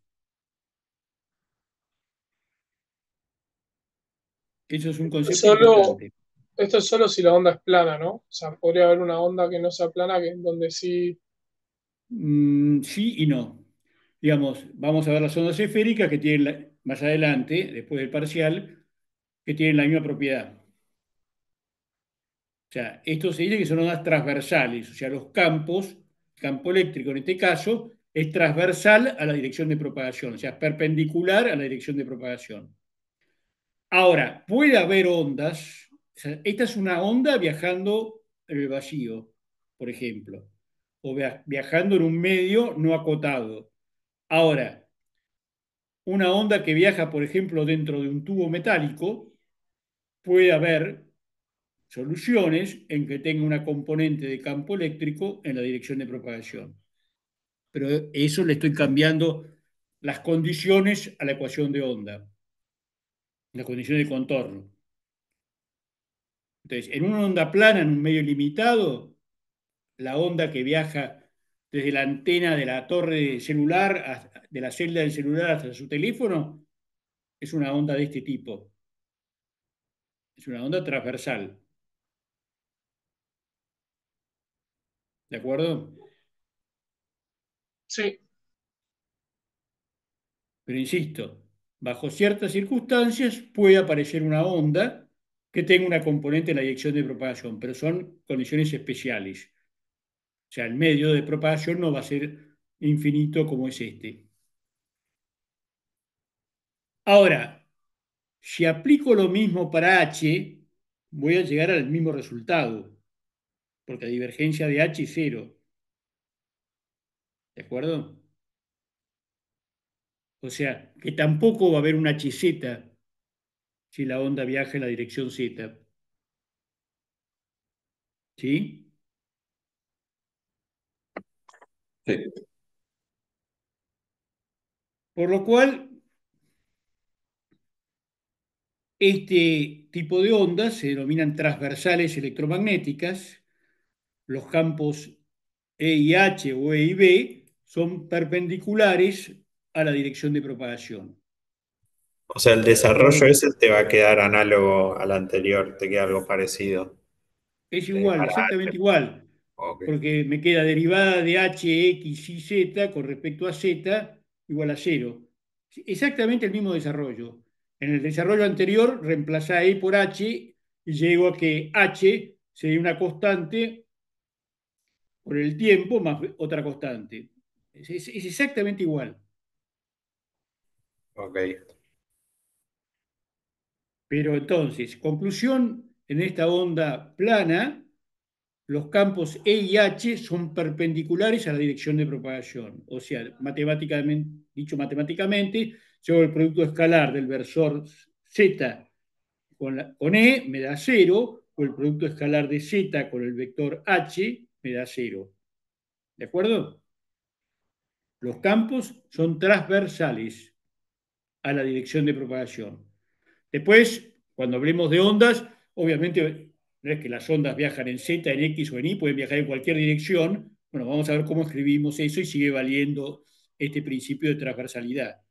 Eso es un concepto Solo, importante. esto es solo si la onda es plana, ¿no? O sea, podría haber una onda que no sea plana, que donde sí. Sí y no. Digamos, vamos a ver las ondas esféricas que tienen más adelante, después del parcial, que tienen la misma propiedad. O sea, esto se dice que son ondas transversales, o sea, los campos, el campo eléctrico en este caso, es transversal a la dirección de propagación, o sea, es perpendicular a la dirección de propagación. Ahora, puede haber ondas, o sea, esta es una onda viajando en el vacío, por ejemplo, o viajando en un medio no acotado. Ahora, una onda que viaja, por ejemplo, dentro de un tubo metálico, puede haber soluciones en que tenga una componente de campo eléctrico en la dirección de propagación. Pero eso le estoy cambiando las condiciones a la ecuación de onda, las condiciones de contorno. Entonces, en una onda plana, en un medio limitado, la onda que viaja desde la antena de la torre celular, de la celda del celular hasta su teléfono, es una onda de este tipo. Es una onda transversal. ¿De acuerdo? Sí, Pero insisto, bajo ciertas circunstancias puede aparecer una onda que tenga una componente en la dirección de propagación, pero son condiciones especiales. O sea, el medio de propagación no va a ser infinito como es este. Ahora, si aplico lo mismo para H, voy a llegar al mismo resultado, porque la divergencia de H es 0. ¿De acuerdo? O O sea, que tampoco va a haber un HZ si la onda viaja en la dirección Z. ¿Sí? Sí, Por lo cual, este tipo de ondas se denominan transversales electromagnéticas. Los campos E y H o E y B son perpendiculares a la dirección de propagación. O sea, el Por desarrollo lo, ese te va a quedar análogo al anterior, te queda algo parecido. es igual, Para H. exactamente igual, Ok, porque me queda derivada de H, X y Z con respecto a Z igual a cero. Exactamente el mismo desarrollo. En el desarrollo anterior reemplazá E por H y llego a que H sería una constante por el tiempo más otra constante. Es exactamente igual. ok. Pero entonces, conclusión, en esta onda plana, los campos E y H son perpendiculares a la dirección de propagación. O sea, matemáticamente, dicho matemáticamente, yo el producto escalar del versor Z con E me da cero, o el producto escalar de Z con el vector H me da cero. ¿De acuerdo? Los campos son transversales a la dirección de propagación. Después, cuando hablemos de ondas, obviamente no es que las ondas viajan en Z, en X o en Y, pueden viajar en cualquier dirección. Bueno, vamos a ver cómo escribimos eso y sigue valiendo este principio de transversalidad.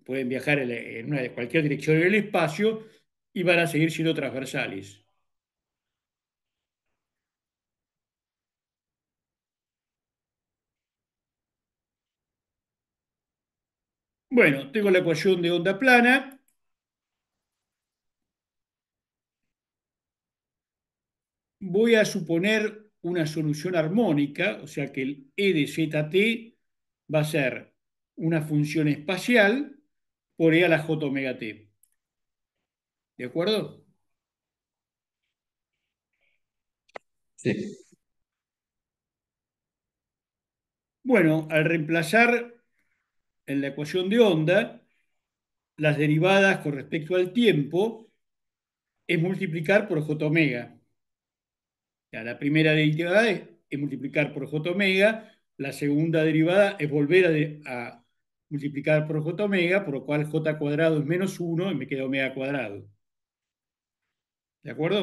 Pueden viajar en cualquier dirección en el espacio y van a seguir siendo transversales. Bueno, tengo la ecuación de onda plana. Voy a suponer una solución armónica, o sea que el E de ZT va a ser una función espacial por E a la J omega T. ¿De acuerdo? sí, Bueno, al reemplazar en la ecuación de onda las derivadas con respecto al tiempo, es multiplicar por J omega. La primera derivada es multiplicar por J omega, la segunda derivada es volver a multiplicar por J omega, por lo cual J cuadrado es menos 1 y me queda omega cuadrado. ¿De acuerdo?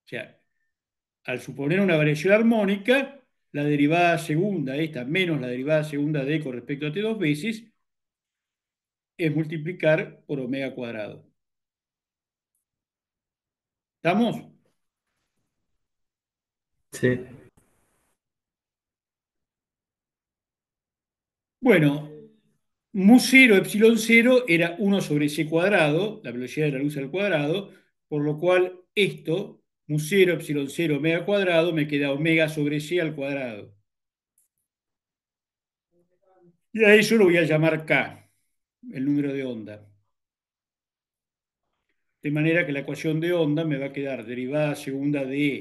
O sea, al suponer una variación armónica, la derivada segunda, esta menos la derivada segunda de con respecto a t dos veces, es multiplicar por omega cuadrado. ¿Estamos? Sí, Bueno, mu 0 epsilon 0 era 1 sobre c cuadrado, la velocidad de la luz al cuadrado, por lo cual esto, mu 0 epsilon 0 omega cuadrado, me queda omega sobre c al cuadrado. Y a eso lo voy a llamar k, el número de onda. De manera que la ecuación de onda me va a quedar derivada segunda de E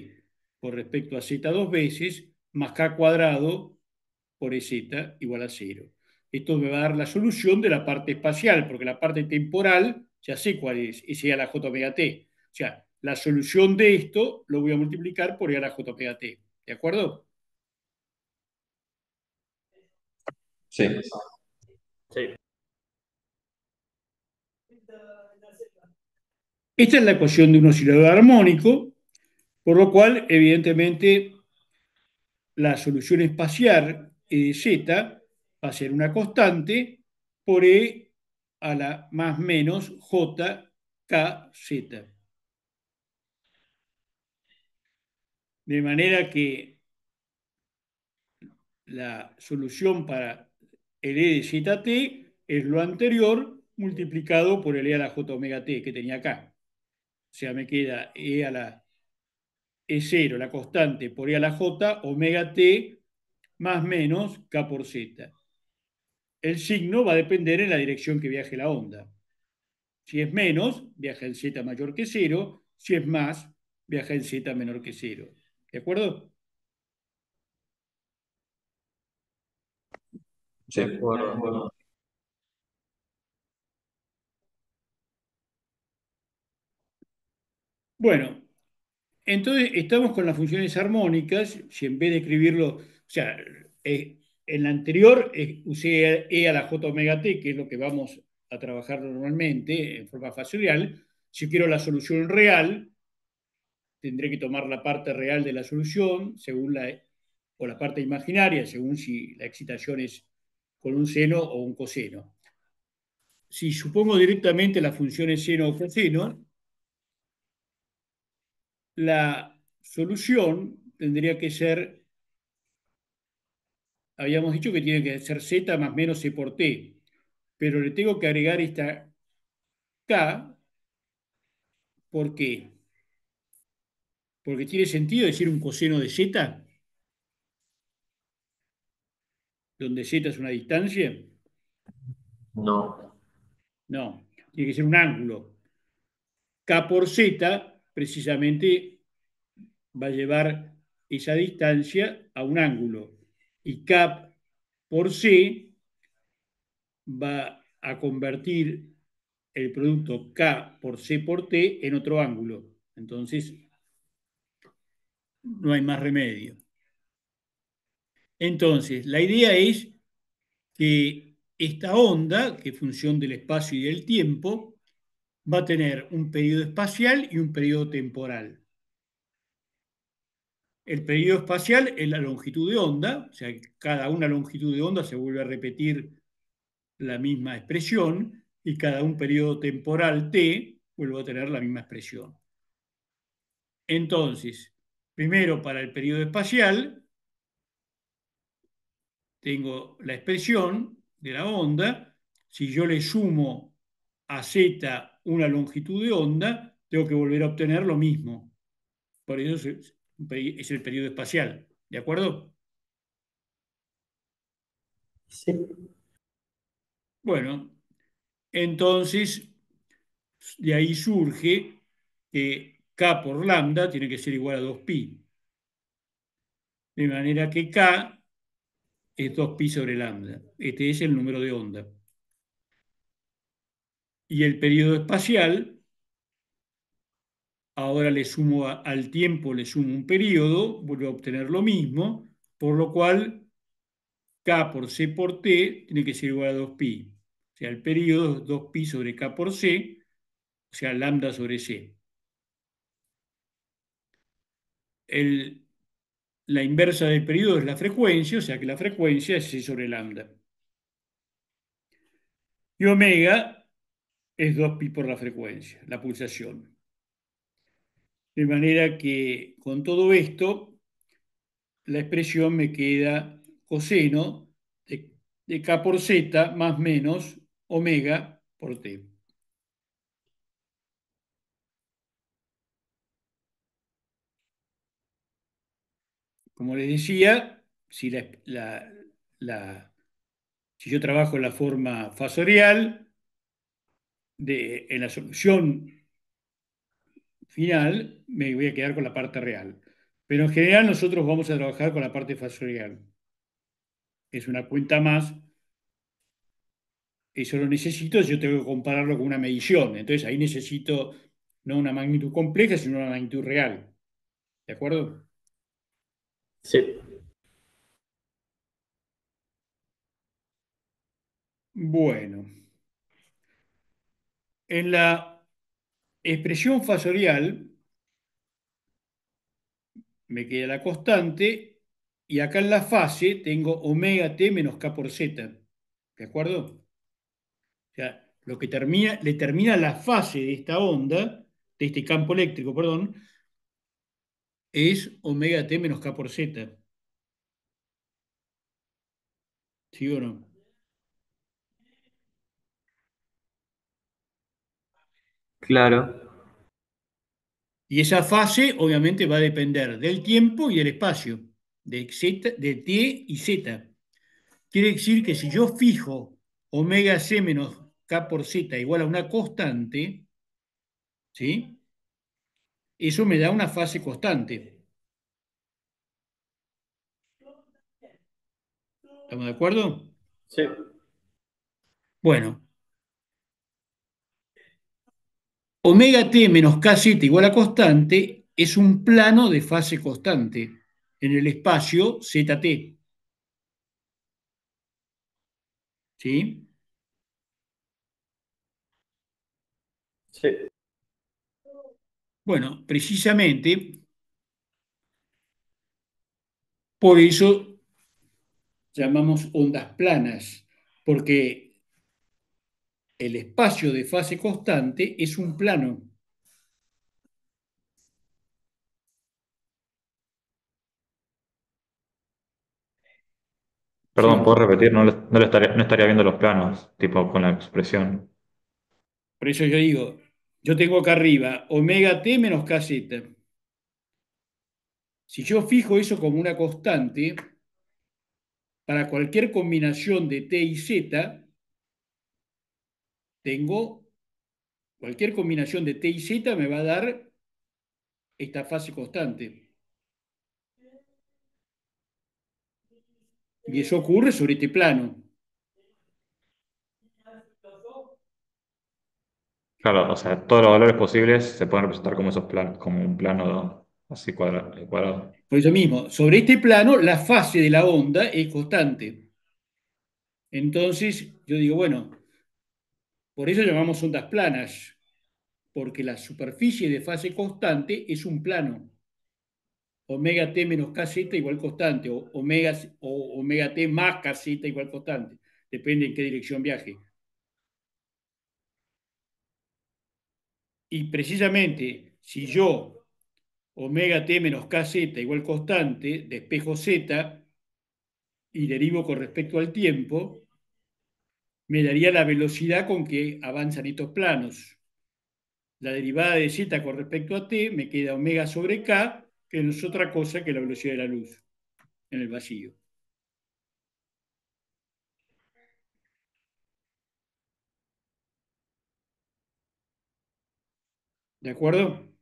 por respecto a z dos veces, más k cuadrado por EZ igual a cero. Esto me va a dar la solución de la parte espacial, porque la parte temporal ya sé cuál es E a la j omega t. O sea, la solución de esto lo voy a multiplicar por E a la j omega t. ¿De acuerdo? sí, sí. Esta es la ecuación de un oscilador armónico, por lo cual, evidentemente, la solución espacial E de Z va a ser una constante por E a la más menos J K Z. De manera que la solución para el E de ZT es lo anterior multiplicado por el E a la J omega T que tenía acá. O sea, me queda E a la E0, la constante, por E a la J, omega T más menos K por Z. El signo va a depender en la dirección que viaje la onda. Si es menos, viaja en Z mayor que cero. Si es más, viaja en Z menor que cero. ¿De acuerdo? Sí. de acuerdo. Bueno, entonces estamos con las funciones armónicas. Si en vez de escribirlo, o sea, en la anterior usé E a la J omega t, que es lo que vamos a trabajar normalmente en forma factorial. Si quiero la solución real, tendré que tomar la parte real de la solución o la parte imaginaria, según si la excitación es con un seno o un coseno. Si supongo directamente las funciones seno o coseno, la solución tendría que ser, habíamos dicho que tiene que ser z más menos c por t, pero le tengo que agregar esta k. ¿Por qué? Porque tiene sentido decir un coseno de z, donde z es una distancia. No. No, tiene que ser un ángulo. K por z precisamente va a llevar esa distancia a un ángulo. Y K por C va a convertir el producto K por C por T en otro ángulo. Entonces, no hay más remedio. Entonces, la idea es que esta onda, que es función del espacio y del tiempo, va a tener un periodo espacial y un periodo temporal. El periodo espacial es la longitud de onda, o sea, cada una longitud de onda se vuelve a repetir la misma expresión y cada un periodo temporal t vuelve a tener la misma expresión. Entonces, primero para el periodo espacial, tengo la expresión de la onda. Si yo le sumo a z una longitud de onda, tengo que volver a obtener lo mismo. Por eso es el periodo espacial. ¿De acuerdo? Sí. Bueno, entonces de ahí surge que k por lambda tiene que ser igual a 2pi. De manera que k es 2pi sobre lambda. Este es el número de onda. Y el periodo espacial, ahora le sumo al tiempo, le sumo un periodo, vuelvo a obtener lo mismo, por lo cual k por c por t tiene que ser igual a 2pi. O sea, el periodo es 2pi sobre k por c, o sea, lambda sobre c. La inversa del periodo es la frecuencia, o sea que la frecuencia es c sobre lambda. Y omega es 2pi por la frecuencia, la pulsación. De manera que con todo esto, la expresión me queda coseno de k por z más menos omega por t. Como les decía, si yo trabajo en la forma fasorial, en la solución final me voy a quedar con la parte real. Pero en general nosotros vamos a trabajar con la parte fasorial. Es una cuenta más. Eso lo necesito, yo tengo que compararlo con una medición. Entonces ahí necesito no una magnitud compleja, sino una magnitud real. ¿De acuerdo? Sí. Bueno, en la expresión fasorial me queda la constante y acá en la fase tengo omega t menos k por z. ¿De acuerdo? O sea, lo que le termina la fase de esta onda, de este campo eléctrico, perdón, es omega t menos k por z. ¿Sí o no? Claro. Y esa fase obviamente va a depender del tiempo y del espacio, de t y z. Quiere decir que si yo fijo omega c menos k por z igual a una constante, ¿sí? Eso me da una fase constante. ¿Estamos de acuerdo? Sí, Bueno, omega t menos kz igual a constante es un plano de fase constante en el espacio zt. ¿Sí? sí, Bueno, precisamente por eso llamamos ondas planas, porque el espacio de fase constante es un plano. ¿Sí o Perdón, ¿puedo no? repetir? No estaría viendo los planos, tipo con la expresión. Por eso yo digo, yo tengo acá arriba omega t menos kz. Si yo fijo eso como una constante, para cualquier combinación de t y z, tengo cualquier combinación de t y z me va a dar esta fase constante. Y eso ocurre sobre este plano. Claro, o sea, todos los valores posibles se pueden representar como esos planos, como un plano así cuadrado. Por eso mismo, sobre este plano, la fase de la onda es constante. Entonces, yo digo, bueno, por eso llamamos ondas planas, porque la superficie de fase constante es un plano. Omega t menos kz igual constante, o omega t más kz igual constante. Depende en qué dirección viaje. Y precisamente, si yo omega t menos kz igual constante, despejo z y derivo con respecto al tiempo, me daría la velocidad con que avanzan estos planos. La derivada de z con respecto a t me queda omega sobre k, que no es otra cosa que la velocidad de la luz en el vacío. ¿De acuerdo?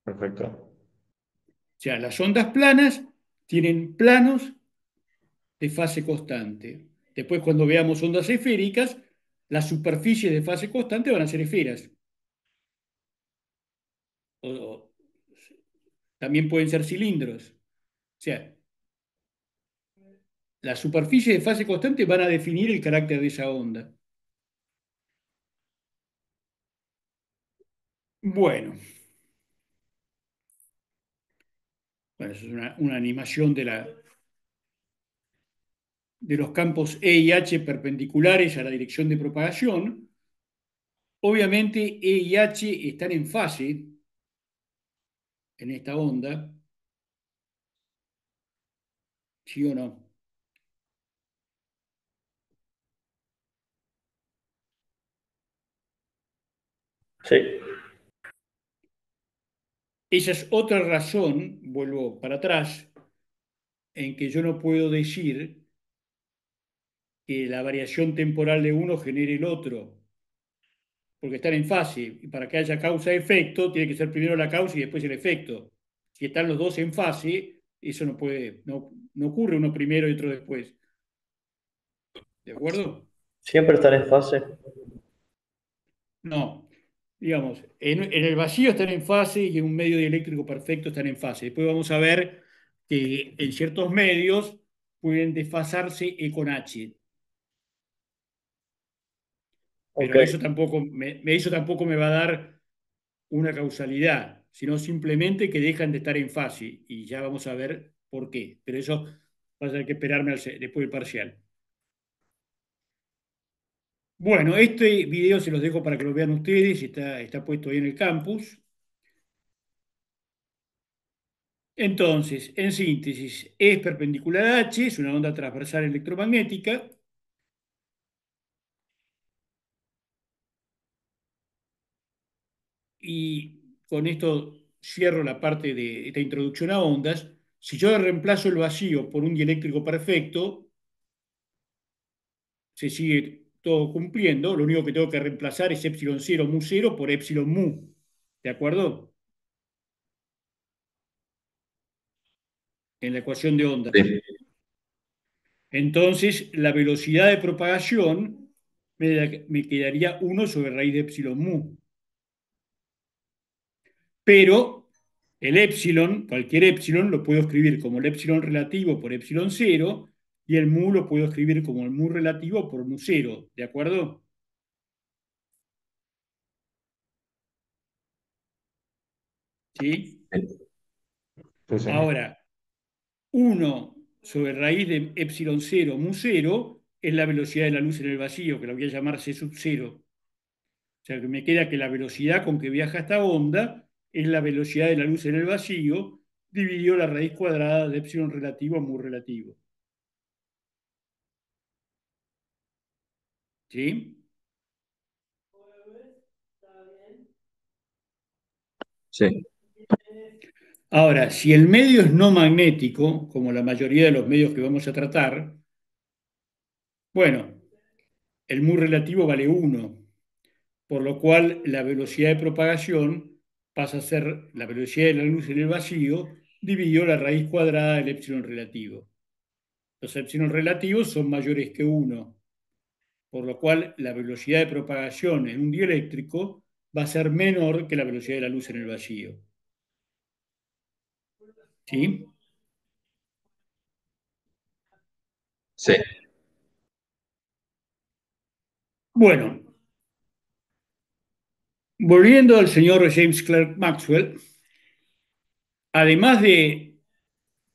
Perfecto. O sea, las ondas planas tienen planos de fase constante. Después, cuando veamos ondas esféricas, las superficies de fase constante van a ser esferas. O, también pueden ser cilindros. O sea, las superficies de fase constante van a definir el carácter de esa onda. Bueno, bueno, eso es una animación de los campos E y H perpendiculares a la dirección de propagación. Obviamente E y H están en fase en esta onda, ¿sí o no? sí. Esa es otra razón, vuelvo para atrás, en que yo no puedo decir que la variación temporal de uno genere el otro, porque están en fase, y para que haya causa-efecto, tiene que ser primero la causa y después el efecto. Si están los dos en fase, eso no puede, no ocurre uno primero y otro después. ¿De acuerdo? Siempre están en fase. No. Digamos, en el vacío están en fase y en un medio dieléctrico perfecto están en fase. Después vamos a ver que en ciertos medios pueden desfasarse E con H, Ok. pero eso tampoco me va a dar una causalidad, sino simplemente que dejan de estar en fase y ya vamos a ver por qué. Pero eso va a tener que esperarme después del parcial. Bueno, este video se los dejo para que lo vean ustedes, está puesto ahí en el campus. Entonces, en síntesis, es perpendicular a H, es una onda transversal electromagnética, y con esto cierro la parte de esta introducción a ondas. Si yo reemplazo el vacío por un dieléctrico perfecto, se sigue todo cumpliendo. Lo único que tengo que reemplazar es epsilon 0 mu 0 por epsilon mu. ¿De acuerdo? En la ecuación de ondas. Sí. Entonces, la velocidad de propagación me quedaría 1 sobre raíz de epsilon mu. Pero el epsilon, cualquier epsilon, lo puedo escribir como el epsilon relativo por epsilon cero y el mu lo puedo escribir como el mu relativo por mu cero. ¿De acuerdo? ¿Sí? Sí, sí. Ahora, 1 sobre raíz de epsilon cero mu cero es la velocidad de la luz en el vacío, que la voy a llamar c sub cero. O sea, que me queda que la velocidad con que viaja esta onda es la velocidad de la luz en el vacío dividido la raíz cuadrada de epsilon relativo a mu relativo. ¿Sí? Sí, Ahora, si el medio es no magnético, como la mayoría de los medios que vamos a tratar, bueno, el mu relativo vale 1, por lo cual la velocidad de propagación pasa a ser la velocidad de la luz en el vacío dividido la raíz cuadrada del epsilon relativo. Los epsilon relativos son mayores que 1, por lo cual la velocidad de propagación en un dieléctrico va a ser menor que la velocidad de la luz en el vacío. ¿Sí? sí, Bueno, volviendo al señor James Clerk Maxwell, además de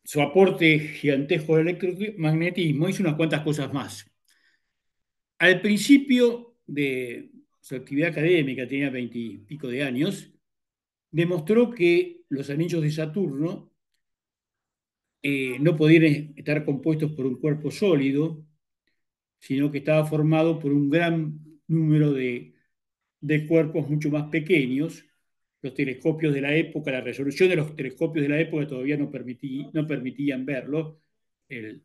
su aporte gigantesco al electromagnetismo, hizo unas cuantas cosas más. Al principio de su actividad académica, tenía 20 y pico de años, demostró que los anillos de Saturno no podían estar compuestos por un cuerpo sólido, sino que estaba formado por un gran número de cuerpos mucho más pequeños. Los telescopios de la época, la resolución de los telescopios de la época todavía no permitían verlo. El,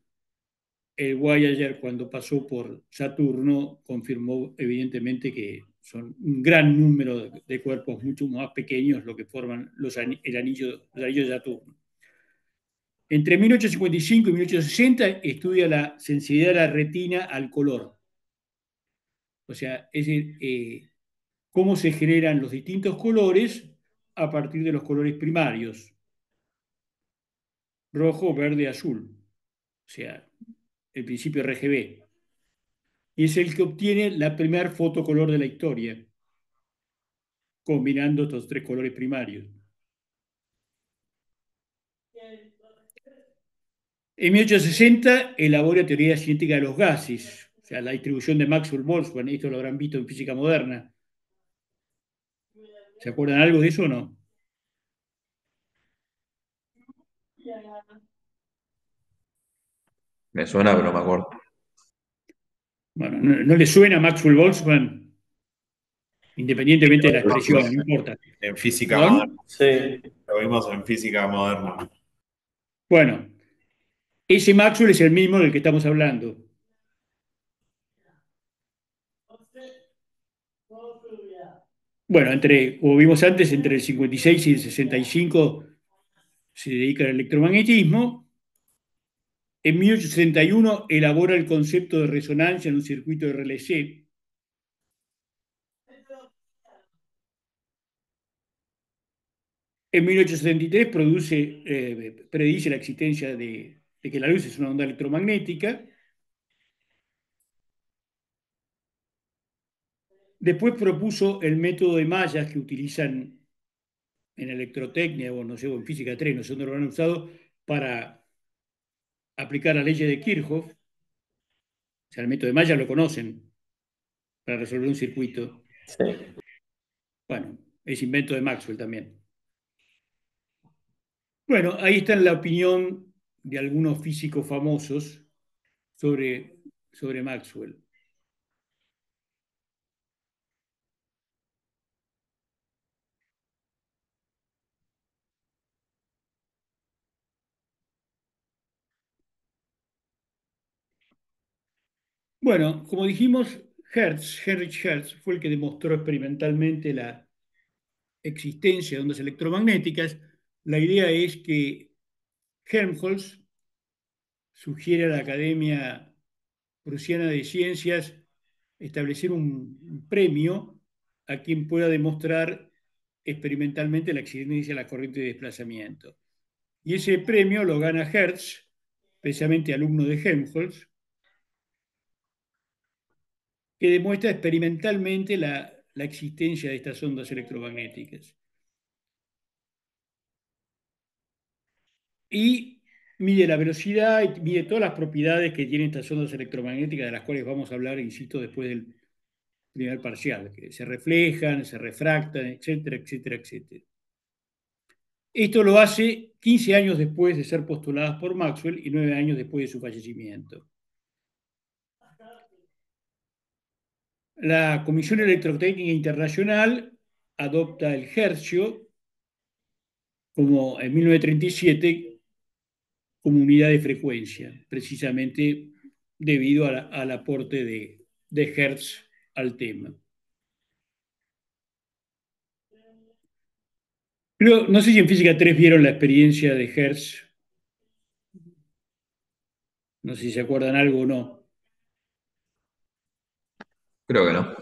el Voyager, cuando pasó por Saturno, confirmó evidentemente que son un gran número de cuerpos mucho más pequeños lo que forman los anillos de Saturno. Entre 1855 y 1860 estudia la sensibilidad de la retina al color. O sea, es decir, cómo se generan los distintos colores a partir de los colores primarios, rojo, verde, azul. O sea, el principio RGB. Y es el que obtiene la primer fotocolor de la historia, combinando estos tres colores primarios. En 1860 elabora teoría cinética de los gases, o sea, la distribución de Maxwell-Boltzmann, esto lo habrán visto en física moderna. ¿Se acuerdan algo de eso o no? me suena, pero no me acuerdo. Bueno, no le suena a Maxwell-Boltzmann, independientemente de la expresión, no importa. En física moderna. ¿Perdón? Sí, Lo vimos en física moderna. Bueno, ese Maxwell es el mismo del que estamos hablando. Bueno, como vimos antes, entre el 56 y el 65 se dedica al electromagnetismo. En 1861 elabora el concepto de resonancia en un circuito de RLC. En 1873 predice la existencia de que la luz es una onda electromagnética. Después propuso el método de mallas que utilizan en electrotecnia o no sé, o en física 3, no sé dónde lo han usado, para aplicar la ley de Kirchhoff. O sea, el método de mallas lo conocen para resolver un circuito. sí. Bueno, es invento de Maxwell también. Bueno, ahí está la opinión de algunos físicos famosos sobre Maxwell. Bueno, como dijimos, Heinrich Hertz, fue el que demostró experimentalmente la existencia de ondas electromagnéticas. La idea es que Helmholtz sugiere a la academia Prusiana de Ciencias establecer un premio a quien pueda demostrar experimentalmente la existencia de la corriente de desplazamiento. Y ese premio lo gana Hertz, precisamente alumno de Helmholtz, que demuestra experimentalmente la existencia de estas ondas electromagnéticas. Y mide la velocidad y mide todas las propiedades que tienen estas ondas electromagnéticas, de las cuales vamos a hablar, insisto, después del primer parcial, que se reflejan, se refractan, etcétera, etcétera, etcétera. Esto lo hace 15 años después de ser postuladas por Maxwell y 9 años después de su fallecimiento. La Comisión Electrotécnica Internacional adopta el hercio como en 1937 como unidad de frecuencia, precisamente debido al aporte de Hertz al tema. Pero no sé si en Física 3 vieron la experiencia de Hertz, no sé si se acuerdan algo o no. Creo que no.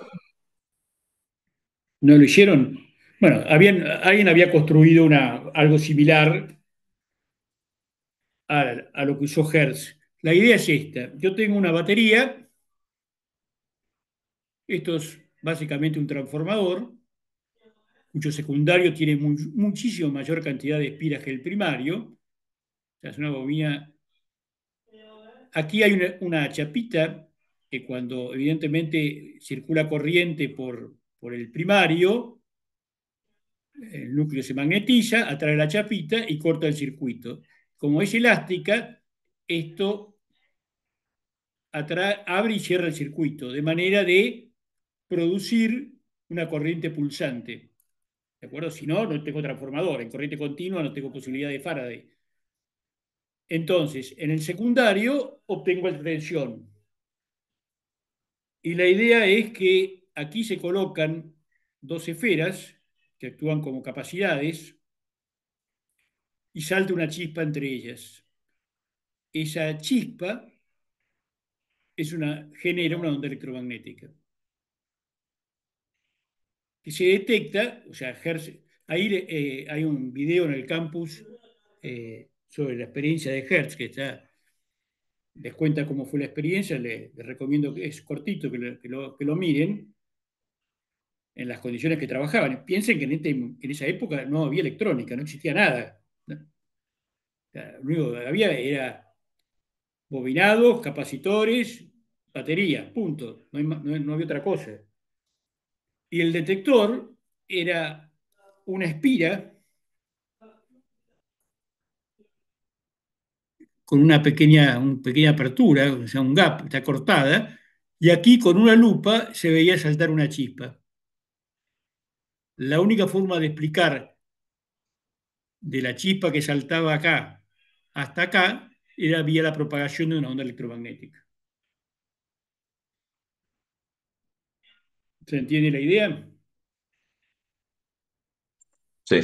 ¿No lo hicieron? Bueno, alguien había construido algo similar a lo que usó Hertz. La idea es esta. Yo tengo una batería, esto es básicamente un transformador, cuyo secundario tiene muchísimo mayor cantidad de espiras que el primario. O sea, es una bobina. Aquí hay una chapita que cuando evidentemente circula corriente por el primario, el núcleo se magnetiza, atrae la chapita y corta el circuito. Como es elástica, esto abre y cierra el circuito, de manera de producir una corriente pulsante. ¿De acuerdo? Si no, no tengo transformador. En corriente continua no tengo posibilidad de Faraday. Entonces, en el secundario obtengo la tensión. Y la idea es que aquí se colocan dos esferas que actúan como capacidades y salta una chispa entre ellas. Esa chispa genera una onda electromagnética que se detecta, o sea, ahí hay un video en el campus sobre la experiencia de Hertz, les cuenta cómo fue la experiencia, les recomiendo que es cortito, que lo miren en las condiciones que trabajaban. Piensen que en esa época no había electrónica, no existía nada. Lo único que había era bobinados, capacitores, baterías, punto. No había otra cosa. Y el detector era una espira con una pequeña apertura, o sea, un gap, está cortada, y aquí con una lupa se veía saltar una chispa. La única forma de explicar de la chispa que saltaba acá hasta acá era vía la propagación de una onda electromagnética. ¿Se entiende la idea? Sí,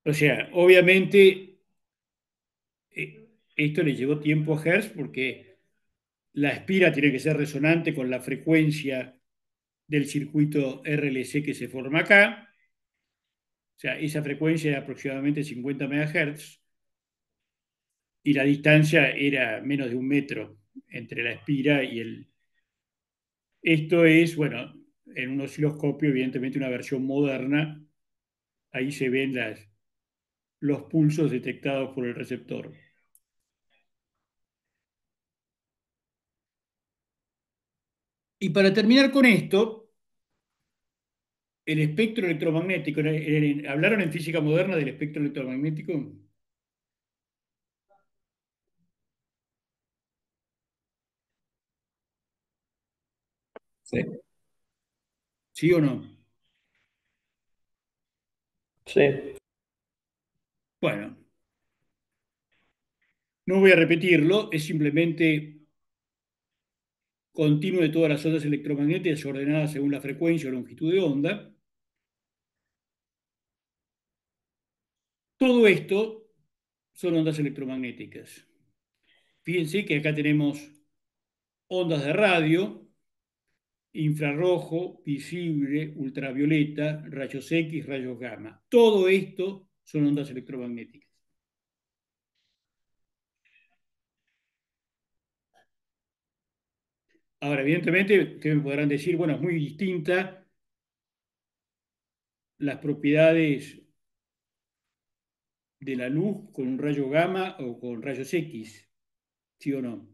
O sea, obviamente esto le llevó tiempo a Hertz porque la espira tiene que ser resonante con la frecuencia del circuito RLC que se forma acá. O sea, esa frecuencia era aproximadamente 50 MHz y la distancia era menos de 1 metro entre la espira y el... Esto es, bueno, en un osciloscopio, evidentemente una versión moderna. Ahí se ven los pulsos detectados por el receptor. Y para terminar con esto, el espectro electromagnético, ¿hablaron en física moderna del espectro electromagnético? sí. ¿Sí o no? Sí, Bueno, no voy a repetirlo, es simplemente continuo de todas las ondas electromagnéticas ordenadas según la frecuencia o longitud de onda. Todo esto son ondas electromagnéticas. Fíjense que acá tenemos ondas de radio, infrarrojo, visible, ultravioleta, rayos X, rayos gamma. Todo esto son ondas electromagnéticas. Ahora, evidentemente, ustedes me podrán decir, bueno, es muy distinta las propiedades de la luz con un rayo gamma o con rayos X, ¿sí o no?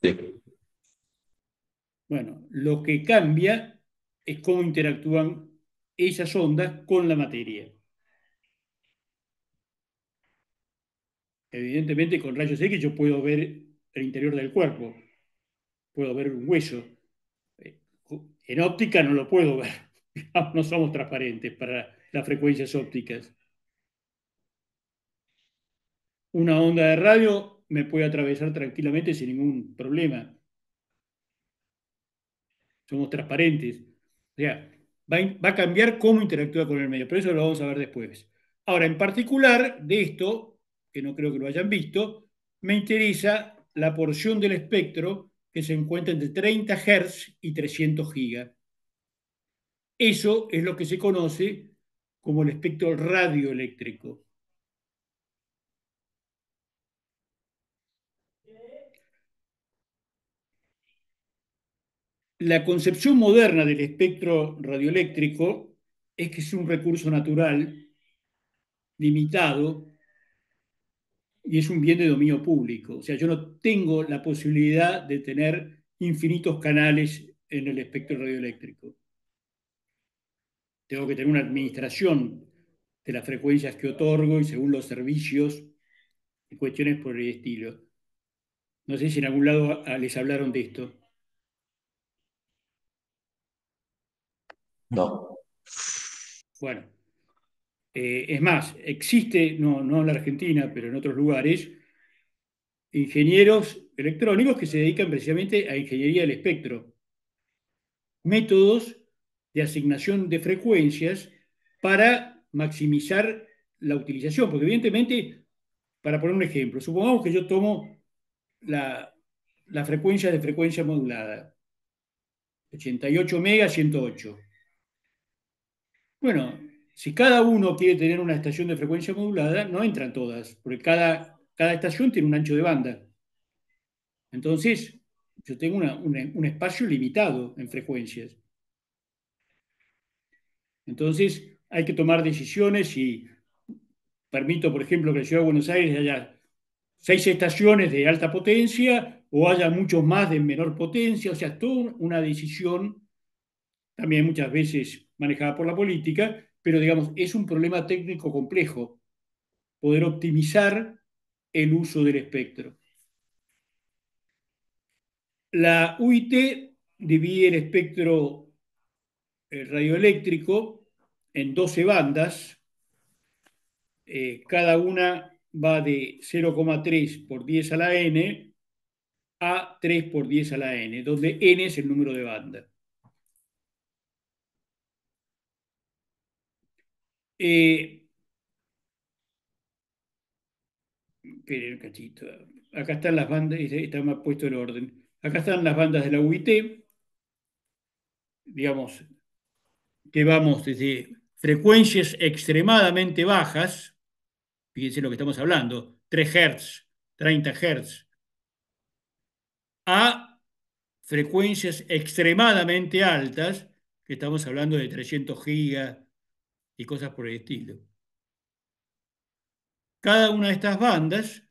Sí. Bueno, lo que cambia es cómo interactúan esas ondas con la materia. Evidentemente, con rayos X yo puedo ver el interior del cuerpo, puedo ver un hueso. En óptica no lo puedo ver, no somos transparentes para las frecuencias ópticas. Una onda de radio me puede atravesar tranquilamente sin ningún problema. Somos transparentes. O sea, va a cambiar cómo interactúa con el medio, pero eso lo vamos a ver después. Ahora, en particular de esto, que no creo que lo hayan visto, me interesa la porción del espectro que se encuentra entre 30 Hz y 300 gigas. Eso es lo que se conoce como el espectro radioeléctrico. La concepción moderna del espectro radioeléctrico es que es un recurso natural limitado y es un bien de dominio público. O sea, yo no tengo la posibilidad de tener infinitos canales en el espectro radioeléctrico. Tengo que tener una administración de las frecuencias que otorgo y según los servicios y cuestiones por el estilo. No sé si en algún lado les hablaron de esto. No. Bueno, es más, existe, no en la Argentina, pero en otros lugares, ingenieros electrónicos que se dedican precisamente a ingeniería del espectro, métodos de asignación de frecuencias para maximizar la utilización, porque evidentemente, para poner un ejemplo, supongamos que yo tomo la frecuencia de frecuencia modulada, 88 megas, 108. Bueno, si cada uno quiere tener una estación de frecuencia modulada, no entran todas, porque cada estación tiene un ancho de banda. Entonces, yo tengo un espacio limitado en frecuencias. Entonces, hay que tomar decisiones y permito, por ejemplo, que en la Ciudad de Buenos Aires haya 6 estaciones de alta potencia o haya muchos más de menor potencia. O sea, toda una decisión, también muchas veces manejada por la política, pero digamos, es un problema técnico complejo poder optimizar el uso del espectro. La UIT divide el espectro radioeléctrico en 12 bandas, cada una va de 0,3 por 10 a la n a 3 por 10 a la n, donde n es el número de banda. Eh, Esperen un cachito. Acá están las bandas, está más puesto el orden. Acá están las bandas de la UIT, digamos, que vamos desde frecuencias extremadamente bajas, fíjense lo que estamos hablando, 3 Hz, 30 Hz, a frecuencias extremadamente altas, que estamos hablando de 300 gigas y cosas por el estilo. Cada una de estas bandas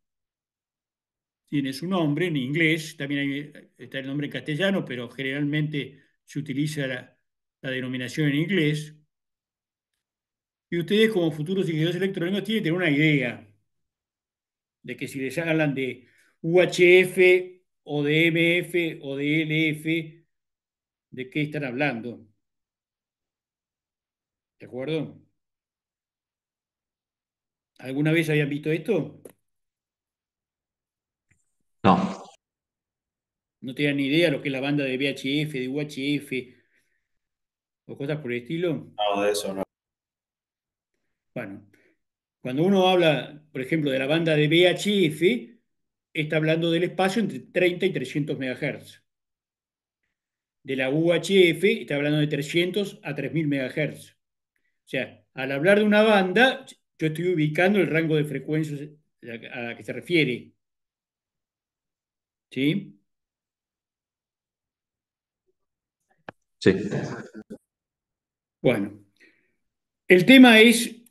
tiene su nombre en inglés, también está el nombre en castellano, pero generalmente se utiliza la denominación en inglés. Y ustedes, como futuros ingenieros electrónicos, tienen que tener una idea de que si les hablan de UHF o de MF o de LF, ¿de qué están hablando? ¿De acuerdo? ¿Alguna vez habían visto esto? No. ¿No tenían ni idea lo que es la banda de VHF, de UHF o cosas por el estilo? No, de eso no. Bueno, Cuando uno habla, por ejemplo, de la banda de VHF, está hablando del espacio entre 30 y 300 MHz. De la UHF está hablando de 300 a 3000 MHz. O sea, al hablar de una banda, yo estoy ubicando el rango de frecuencias a la que se refiere. ¿Sí? Sí. Bueno, el tema es,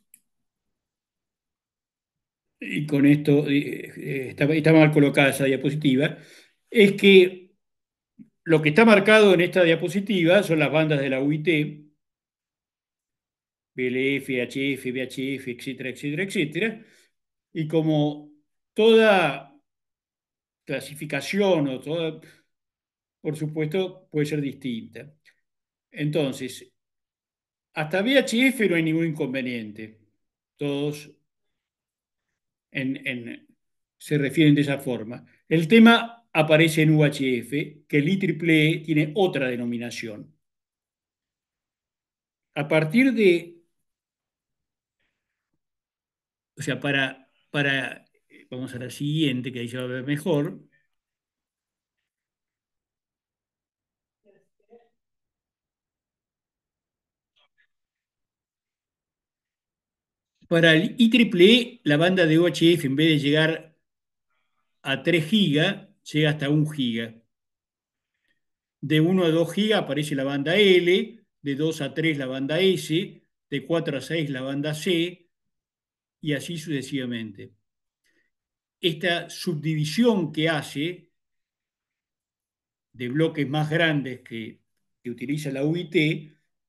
y con esto está mal colocada esa diapositiva, es que lo que está marcado en esta diapositiva son las bandas de la UIT, BLF, HF, VHF, etcétera, etcétera, etcétera, y como toda clasificación o toda, por supuesto, puede ser distinta. Entonces, hasta VHF no hay ningún inconveniente. Todos se refieren de esa forma. El tema aparece en UHF, que el IEEE tiene otra denominación. A partir de, o sea, vamos a la siguiente, que ahí se va a ver mejor. Para el IEEE, la banda de UHF, en vez de llegar a 3 GB, llega hasta 1 GB. De 1 a 2 GB aparece la banda L, de 2 a 3 la banda S, de 4 a 6 la banda C, y así sucesivamente. Esta subdivisión que hace de bloques más grandes que utiliza la UIT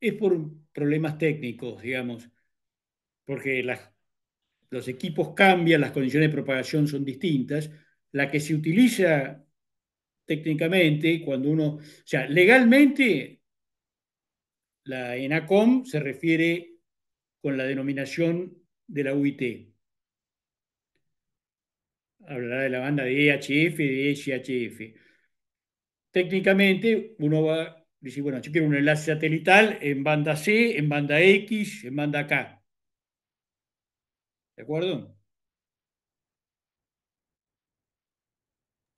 es por problemas técnicos, digamos, porque los equipos cambian, las condiciones de propagación son distintas. La que se utiliza técnicamente, cuando uno, o sea, legalmente la ENACOM se refiere con la denominación de la UIT. Hablará de la banda de EHF, de SHF. Técnicamente uno va a decir, bueno, yo quiero un enlace satelital en banda C, en banda X, en banda K. ¿De acuerdo?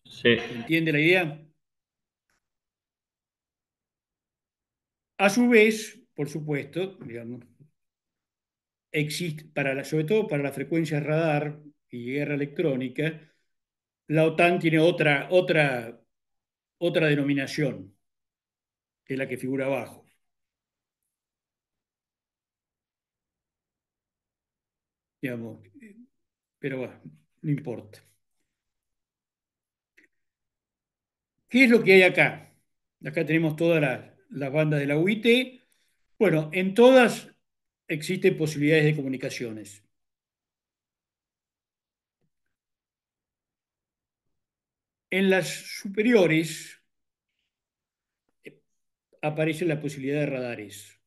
Sí, ¿Se entiende la idea? A su vez, por supuesto, digamos, existe, sobre todo para las frecuencias radar y guerra electrónica, la OTAN tiene otra denominación, que es la que figura abajo. Digamos, pero bueno, no importa. ¿Qué es lo que hay acá? Acá tenemos todas las bandas de la UIT. Bueno, en todas existen posibilidades de comunicaciones. En las superiores aparece la posibilidad de radares,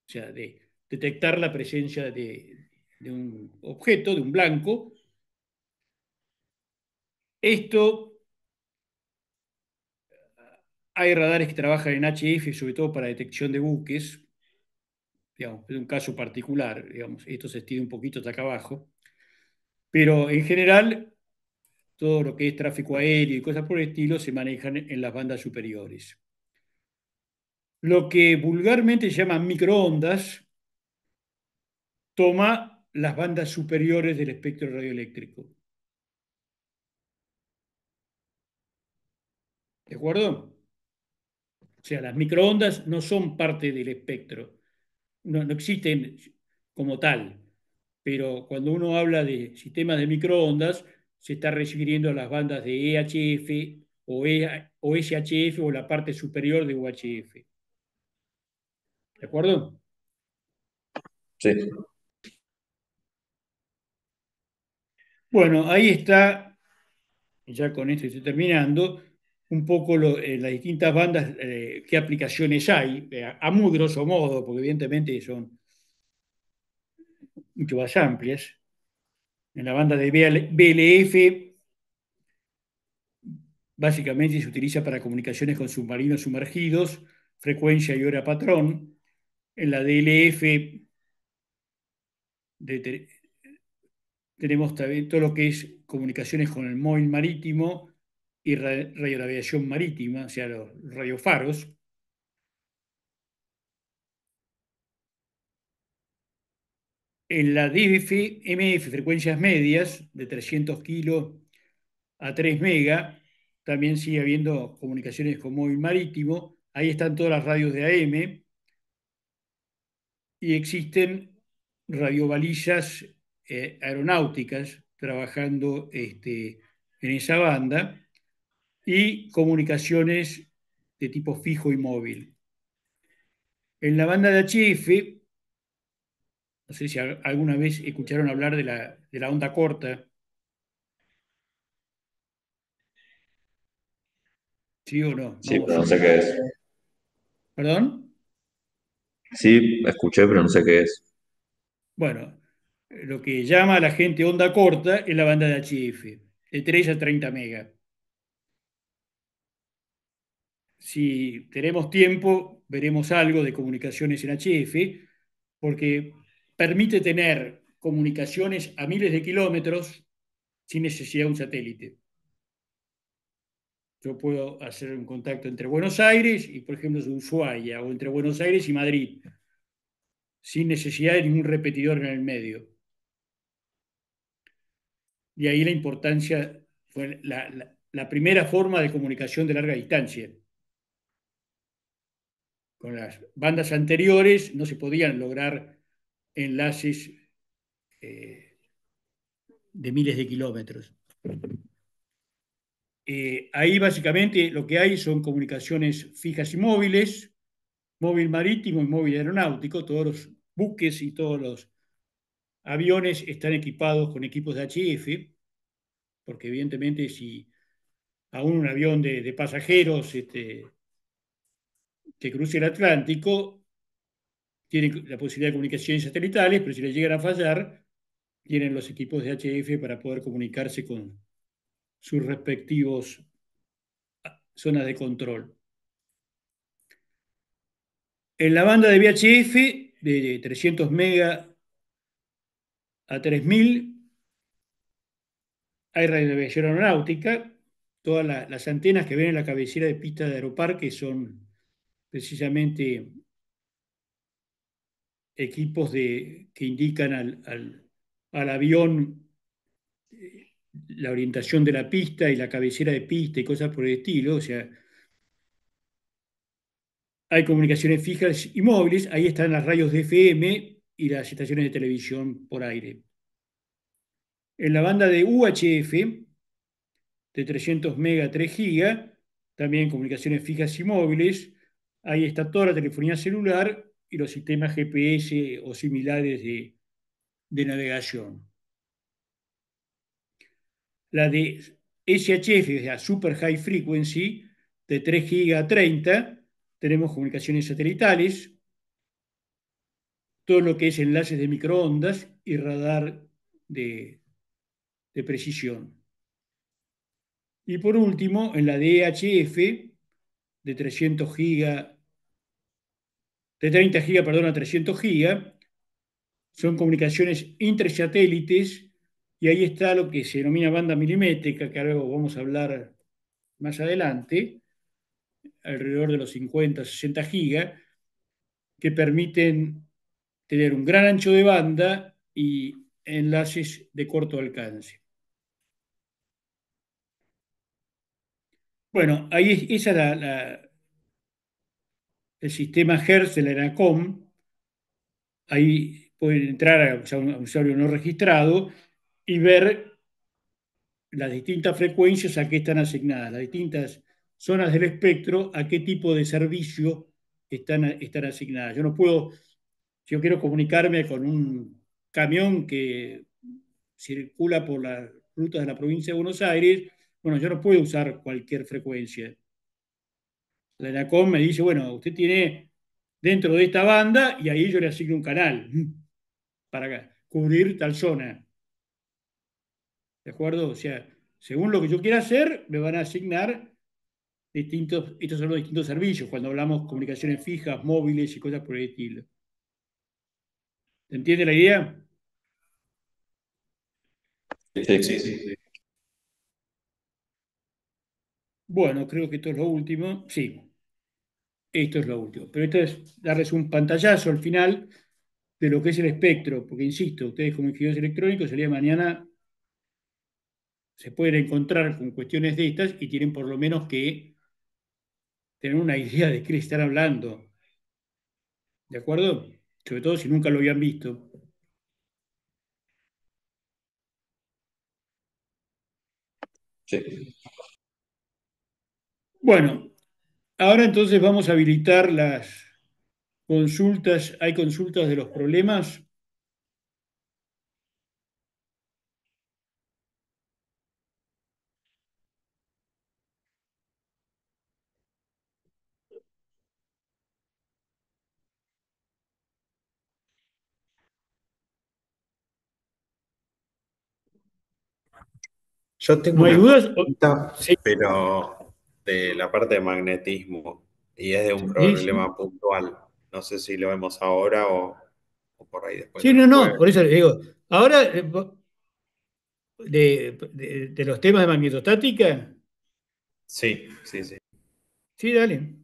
o sea, de detectar la presencia de un objeto, de un blanco. Esto, hay radares que trabajan en HF, sobre todo para detección de buques, digamos, es un caso particular, digamos, esto se extiende un poquito hasta acá abajo, pero en general todo lo que es tráfico aéreo y cosas por el estilo se manejan en las bandas superiores. Lo que vulgarmente se llama microondas toma las bandas superiores del espectro radioeléctrico. ¿De acuerdo? O sea, las microondas no son parte del espectro, no existen como tal, pero cuando uno habla de sistemas de microondas, se está refiriendo a las bandas de EHF o SHF o la parte superior de UHF. ¿De acuerdo? Sí. Bueno, ahí está, ya con esto estoy terminando, un poco las distintas bandas, qué aplicaciones hay, a muy grosso modo, porque evidentemente son mucho más amplias. En la banda de BLF, básicamente se utiliza para comunicaciones con submarinos sumergidos, frecuencia y hora patrón. En la DLF, tenemos también todo lo que es comunicaciones con el móvil marítimo y radionavegación marítima, o sea, los radiofaros. En la DF, MF, frecuencias medias, de 300 kilos a 3 mega, también sigue habiendo comunicaciones con móvil marítimo. Ahí están todas las radios de AM y existen radiobalillas aeronáuticas trabajando en esa banda y comunicaciones de tipo fijo y móvil. En la banda de HF, no sé si alguna vez escucharon hablar de la onda corta, ¿sí o no? Sí, Vamos, pero no sé qué es. ¿perdón? Sí, escuché, pero no sé qué es. Bueno, lo que llama a la gente onda corta es la banda de HF, de 3 a 30 megas. Si tenemos tiempo, veremos algo de comunicaciones en HF, porque permite tener comunicaciones a miles de kilómetros sin necesidad de un satélite. Yo puedo hacer un contacto entre Buenos Aires y, por ejemplo, Ushuaia, o entre Buenos Aires y Madrid, sin necesidad de ningún repetidor en el medio. Y ahí la importancia fue la primera forma de comunicación de larga distancia. Con las bandas anteriores no se podían lograr enlaces eh, de miles de kilómetros. Ahí básicamente lo que hay son comunicaciones fijas y móviles, móvil marítimo y móvil aeronáutico. Todos los buques y todos los aviones están equipados con equipos de HF, porque evidentemente si aún un avión de pasajeros que cruce el Atlántico tiene la posibilidad de comunicaciones satelitales, pero si le llegan a fallar, tienen los equipos de HF para poder comunicarse con sus respectivos zonas de control. En la banda de VHF, de 300 MB a 3000, hay radionavegación aeronáutica. Todas las antenas que ven en la cabecera de pista de Aeroparque son precisamente equipos que indican al avión la orientación de la pista y la cabecera de pista y cosas por el estilo. O sea, hay comunicaciones fijas y móviles. Ahí están las radios de FM y las estaciones de televisión por aire. En la banda de UHF, de 300 MB a 3 GB, también comunicaciones fijas y móviles. Ahí está toda la telefonía celular y los sistemas GPS o similares de navegación. La de SHF, o sea, Super High Frequency, de 3 GB a 30, tenemos comunicaciones satelitales, todo lo que es enlaces de microondas y radar de precisión. Y por último, en la DHF, de 300 GB, de 30 GB, perdón, a 300 GB, son comunicaciones intersatélites y ahí está lo que se denomina banda milimétrica, que luego vamos a hablar más adelante, alrededor de los 50, 60 gigas, que permiten tener un gran ancho de banda y enlaces de corto alcance. Bueno, ahí esa es el sistema Hertz de la ENACOM. Ahí pueden entrar a un usuario no registrado y ver las distintas frecuencias a qué están asignadas, las distintas zonas del espectro a qué tipo de servicio están asignadas. Yo no puedo, si yo quiero comunicarme con un camión que circula por las rutas de la provincia de Buenos Aires, bueno, yo no puedo usar cualquier frecuencia. La ENACOM me dice, bueno, usted tiene dentro de esta banda y ahí yo le asigno un canal para cubrir tal zona. ¿De acuerdo? O sea, según lo que yo quiera hacer, me van a asignar estos son los distintos servicios, cuando hablamos comunicaciones fijas, móviles y cosas por el estilo. ¿Se entiende la idea? Sí. Bueno, creo que esto es lo último. Sí, esto es lo último. Pero esto es darles un pantallazo al final de lo que es el espectro, porque insisto, ustedes como ingenieros electrónicos, el día de mañana se pueden encontrar con cuestiones de estas y tienen por lo menos que tener una idea de qué le están hablando. ¿De acuerdo? Sobre todo si nunca lo habían visto. Sí. Bueno, ahora entonces vamos a habilitar las consultas. ¿Hay consultas de los problemas? Yo tengo ¿No hay una dudas? consulta, Sí, pero de la parte de magnetismo, y es de un sí, sí. problema puntual. No sé si lo vemos ahora o por ahí después Sí, en el no, no, juego. por eso le digo. Ahora, de los temas de magnetostática, Sí, sí, sí. sí, dale.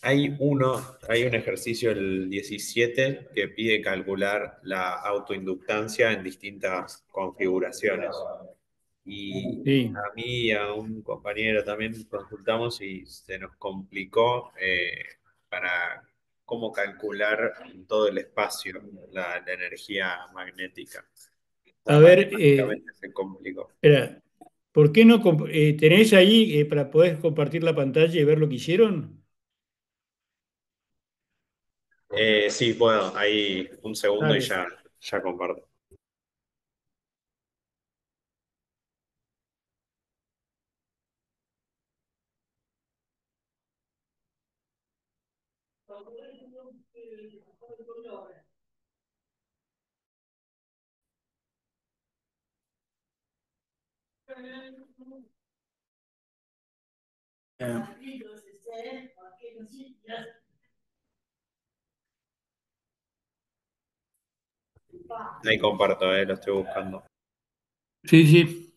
Hay un ejercicio el 17 que pide calcular la autoinductancia en distintas configuraciones. Y Sí. a mí y a un compañero también consultamos y se nos complicó para cómo calcular en todo el espacio la energía magnética. O sea, A ver, matemáticamente se complicó. espera, ¿por qué no tenés ahí para poder compartir la pantalla y ver lo que hicieron? Sí, puedo. Ahí un segundo y Dale. ya comparto. Ahí comparto, lo estoy buscando. Sí, sí.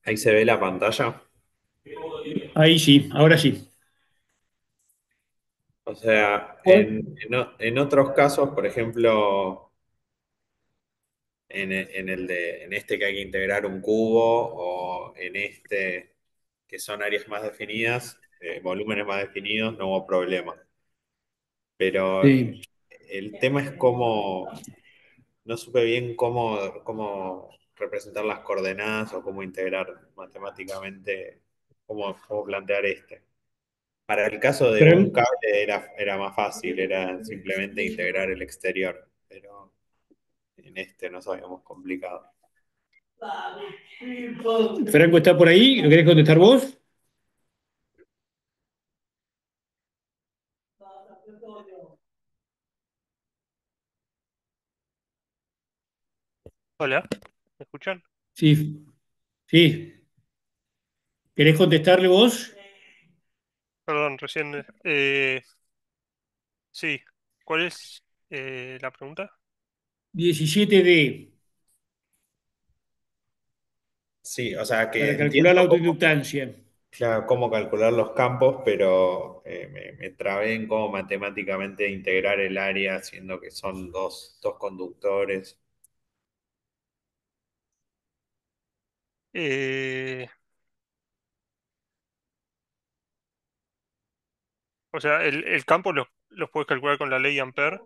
Ahí se ve la pantalla. Ahí sí, ahora sí. O sea, ¿Cuál? en otros casos, por ejemplo, en este que hay que integrar un cubo o en este que son áreas más definidas, volúmenes más definidos, no hubo problema. Pero Sí. el tema es cómo, no supe bien cómo representar las coordenadas o cómo integrar matemáticamente, cómo plantear este. Para el caso de Pero, un cable era más fácil, era simplemente integrar el exterior, pero en este nos habíamos complicado. Franco está por ahí, ¿lo querés contestar vos? Hola, ¿me escuchan? Sí, sí. ¿Querés contestarle vos? Perdón, recién. Sí, ¿cuál es la pregunta? 17D, Sí, o sea que para calcular entiendo la cómo, autoinductancia. claro, cómo calcular los campos, pero me trabé en cómo matemáticamente integrar el área, siendo que son dos conductores. Eh, o sea, el campo los puedes calcular con la ley Ampère.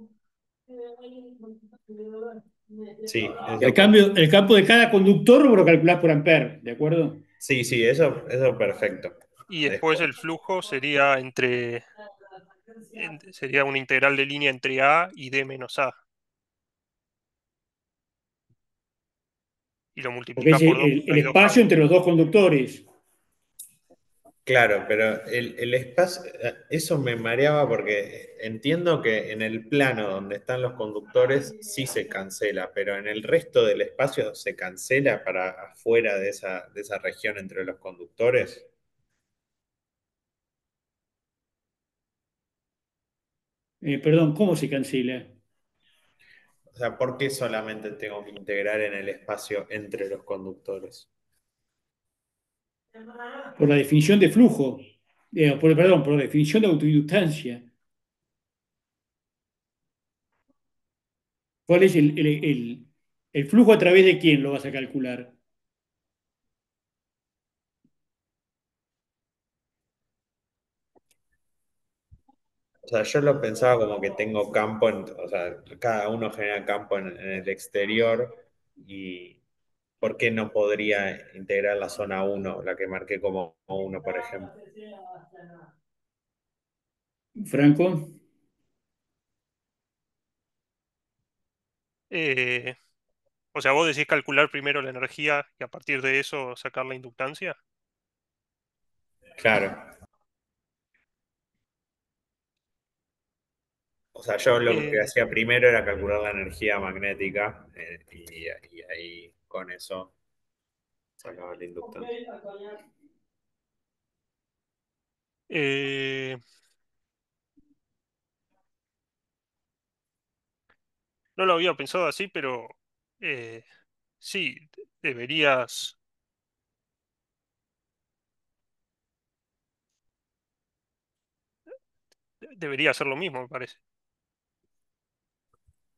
Sí, El eso, cambio, el campo de cada conductor vos lo calculás por ampere, ¿de acuerdo? sí, sí, eso perfecto. Y después Después, el flujo sería sería una integral de línea entre A y D menos A. Y lo Porque es multiplicás por 2 porque el hay dos espacio campos. entre los dos conductores. Claro, pero el espacio, eso me mareaba porque entiendo que en el plano donde están los conductores sí se cancela, pero en el resto del espacio se cancela para afuera de esa región entre los conductores. Perdón, ¿cómo se cancela? O sea, ¿por qué solamente tengo que integrar en el espacio entre los conductores? Por la definición de flujo, perdón, por la definición de autoinductancia. ¿Cuál es el flujo a través de quién lo vas a calcular? O sea, yo lo pensaba como que tengo campo, o sea, cada uno genera campo en el exterior y ¿por qué no podría integrar la zona uno, la que marqué como uno, por ejemplo? Franco, Eh, o sea, vos decís calcular primero la energía y a partir de eso sacar la inductancia. Claro. O sea, yo lo que Eh, hacía primero era calcular la energía magnética y ahí con eso sacaba la inductancia. eh, no lo había pensado así, pero eh, sí, deberías, debería hacer lo mismo, me parece.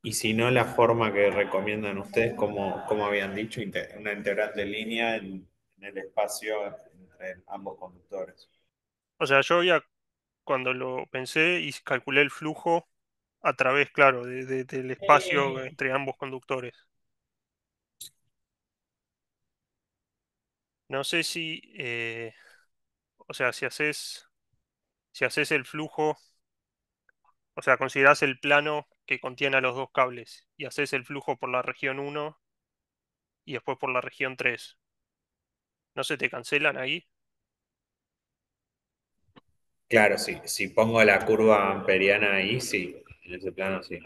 Y si no, la forma que recomiendan ustedes, como habían dicho, una integral de línea en el espacio entre ambos conductores. O sea, yo había, cuando lo pensé y calculé el flujo a través, claro, del espacio entre ambos conductores. No sé si, o sea, si haces el flujo, o sea, considerás el plano que contiene a los dos cables y haces el flujo por la región uno y después por la región 3, ¿no se te cancelan ahí? Claro, sí, si pongo la curva amperiana ahí, sí, en ese plano sí,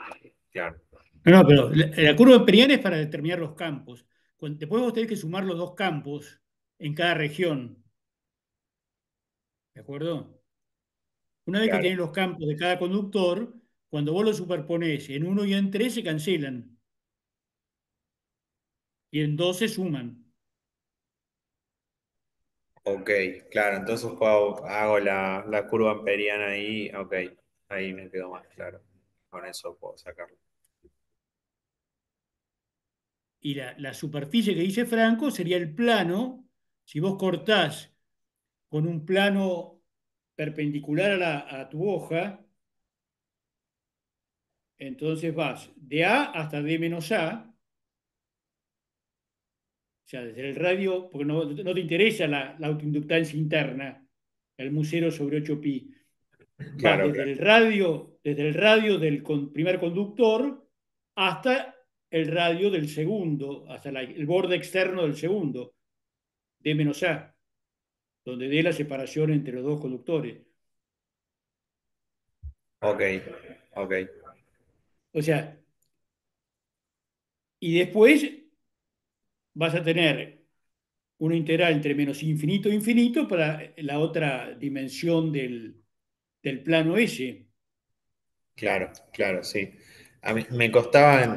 claro, no, no, pero la curva imperial es para determinar los campos. Después vos tenés que sumar los dos campos en cada región, ¿de acuerdo? Una vez que claro, tenés los campos de cada conductor, cuando vos los superponés en uno y en tres se cancelan y en dos se suman. ok, claro, entonces hago la curva amperiana ahí, ok, ahí me quedó más claro, con eso puedo sacarlo. Y la superficie que dice Franco sería el plano. Si vos cortás con un plano perpendicular a tu hoja, entonces vas de A hasta D menos A, o sea, desde el radio, porque no te interesa la autoinductancia interna, el mu 0 sobre 8pi. Vas Claro, claro, desde el radio del primer conductor hasta el radio del segundo, hasta el borde externo del segundo, D menos A, donde dé la separación entre los dos conductores. ok, ok, O sea, y después vas a tener una integral entre menos infinito e infinito para la otra dimensión del plano S. claro, claro, sí. A mí me costaba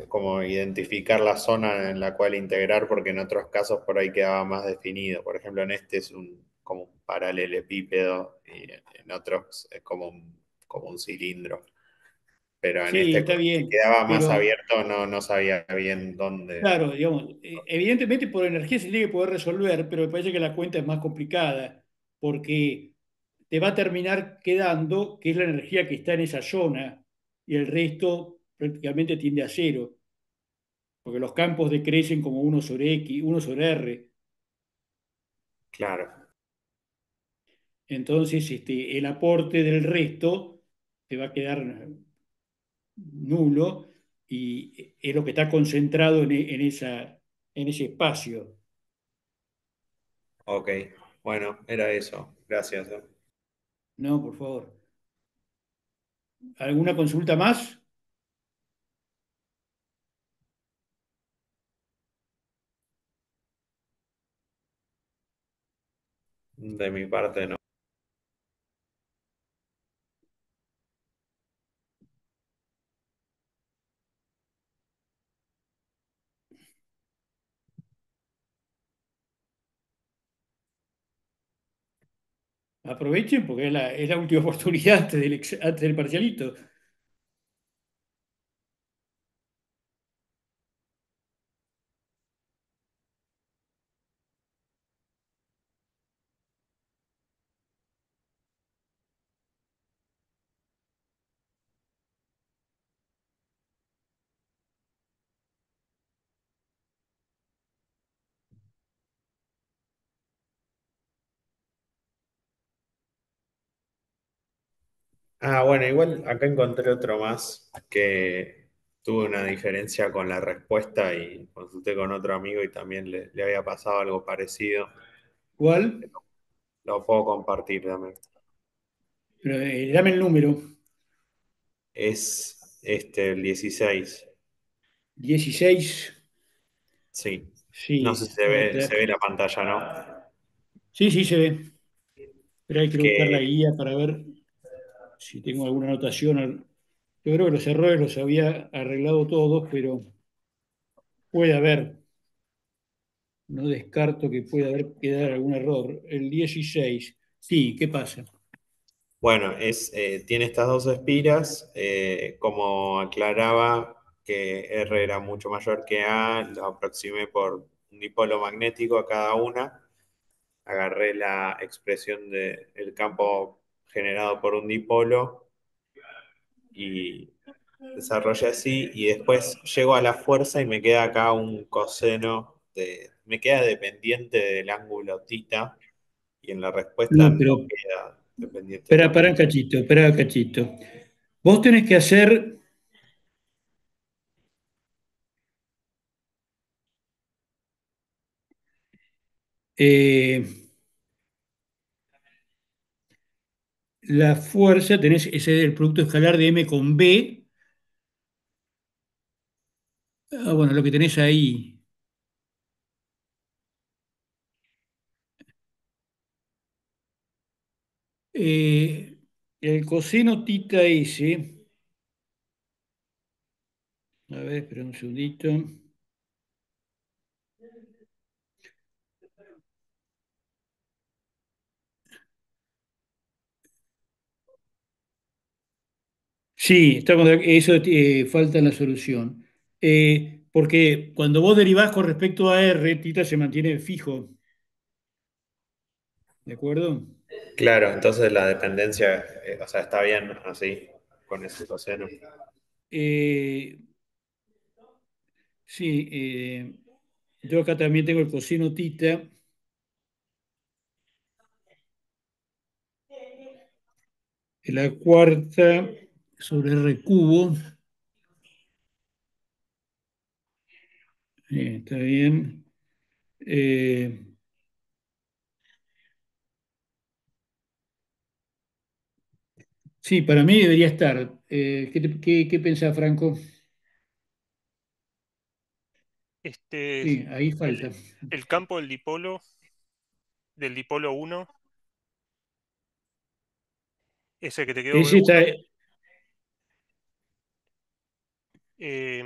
como identificar la zona en la cual integrar porque en otros casos por ahí quedaba más definido. Por ejemplo, en este es como un paralelepípedo y en otros es como un cilindro. Pero en Sí, este está que bien, quedaba más pero abierto no sabía bien dónde. claro, digamos, evidentemente por energía se tiene que poder resolver, pero me parece que la cuenta es más complicada porque te va a terminar quedando que es la energía que está en esa zona y el resto prácticamente tiende a cero, porque los campos decrecen como uno sobre X, uno sobre R. Claro, Entonces, el aporte del resto te va a quedar nulo y es lo que está concentrado en ese espacio. ok, Bueno, era eso. Gracias. No, por favor. ¿Alguna consulta más? De mi parte no. Aprovechen porque es la última oportunidad antes del parcialito. Ah, bueno, igual acá encontré otro más que tuve una diferencia con la respuesta y consulté con otro amigo y también le había pasado algo parecido. ¿Cuál? Lo puedo compartir también. Pero, dame el número. Es el 16. 16. Sí. No sé Sí, si se ve otra. la pantalla, ¿no? Sí, sí se ve. Pero hay que buscar la Que, guía para ver si tengo alguna anotación. Yo creo que los errores los había arreglado todos, pero puede haber. No descarto que pueda haber quedado algún error. El 16. Sí, ¿qué pasa? bueno, tiene estas dos espiras. Como aclaraba que R era mucho mayor que A, lo aproximé por un dipolo magnético a cada una. Agarré la expresión del campo generado por un dipolo y desarrollé así. Y después llego a la fuerza y me queda acá un coseno me queda dependiente del ángulo tita y en la respuesta No, no pero queda dependiente del espera, ángulo. para un cachito, espera un cachito. Vos tenés que hacer eh, la fuerza, tenés ese el producto escalar de M con B. Ah, bueno, lo que tenés ahí. Eh, el coseno tita S. A ver, espera un segundito. Sí, eso falta en la solución. Porque cuando vos derivás con respecto a R, tita se mantiene fijo, ¿de acuerdo? Claro, entonces la dependencia, o sea, está bien así, con ese coseno. Eh, sí, yo acá también tengo el coseno tita, en la cuarta sobre R cubo. Está bien. Eh, sí, para mí debería estar. ¿Qué pensás, Franco? Este, Sí, ahí el, falta. el campo del dipolo uno, ese que te quedó b Ese está, uno.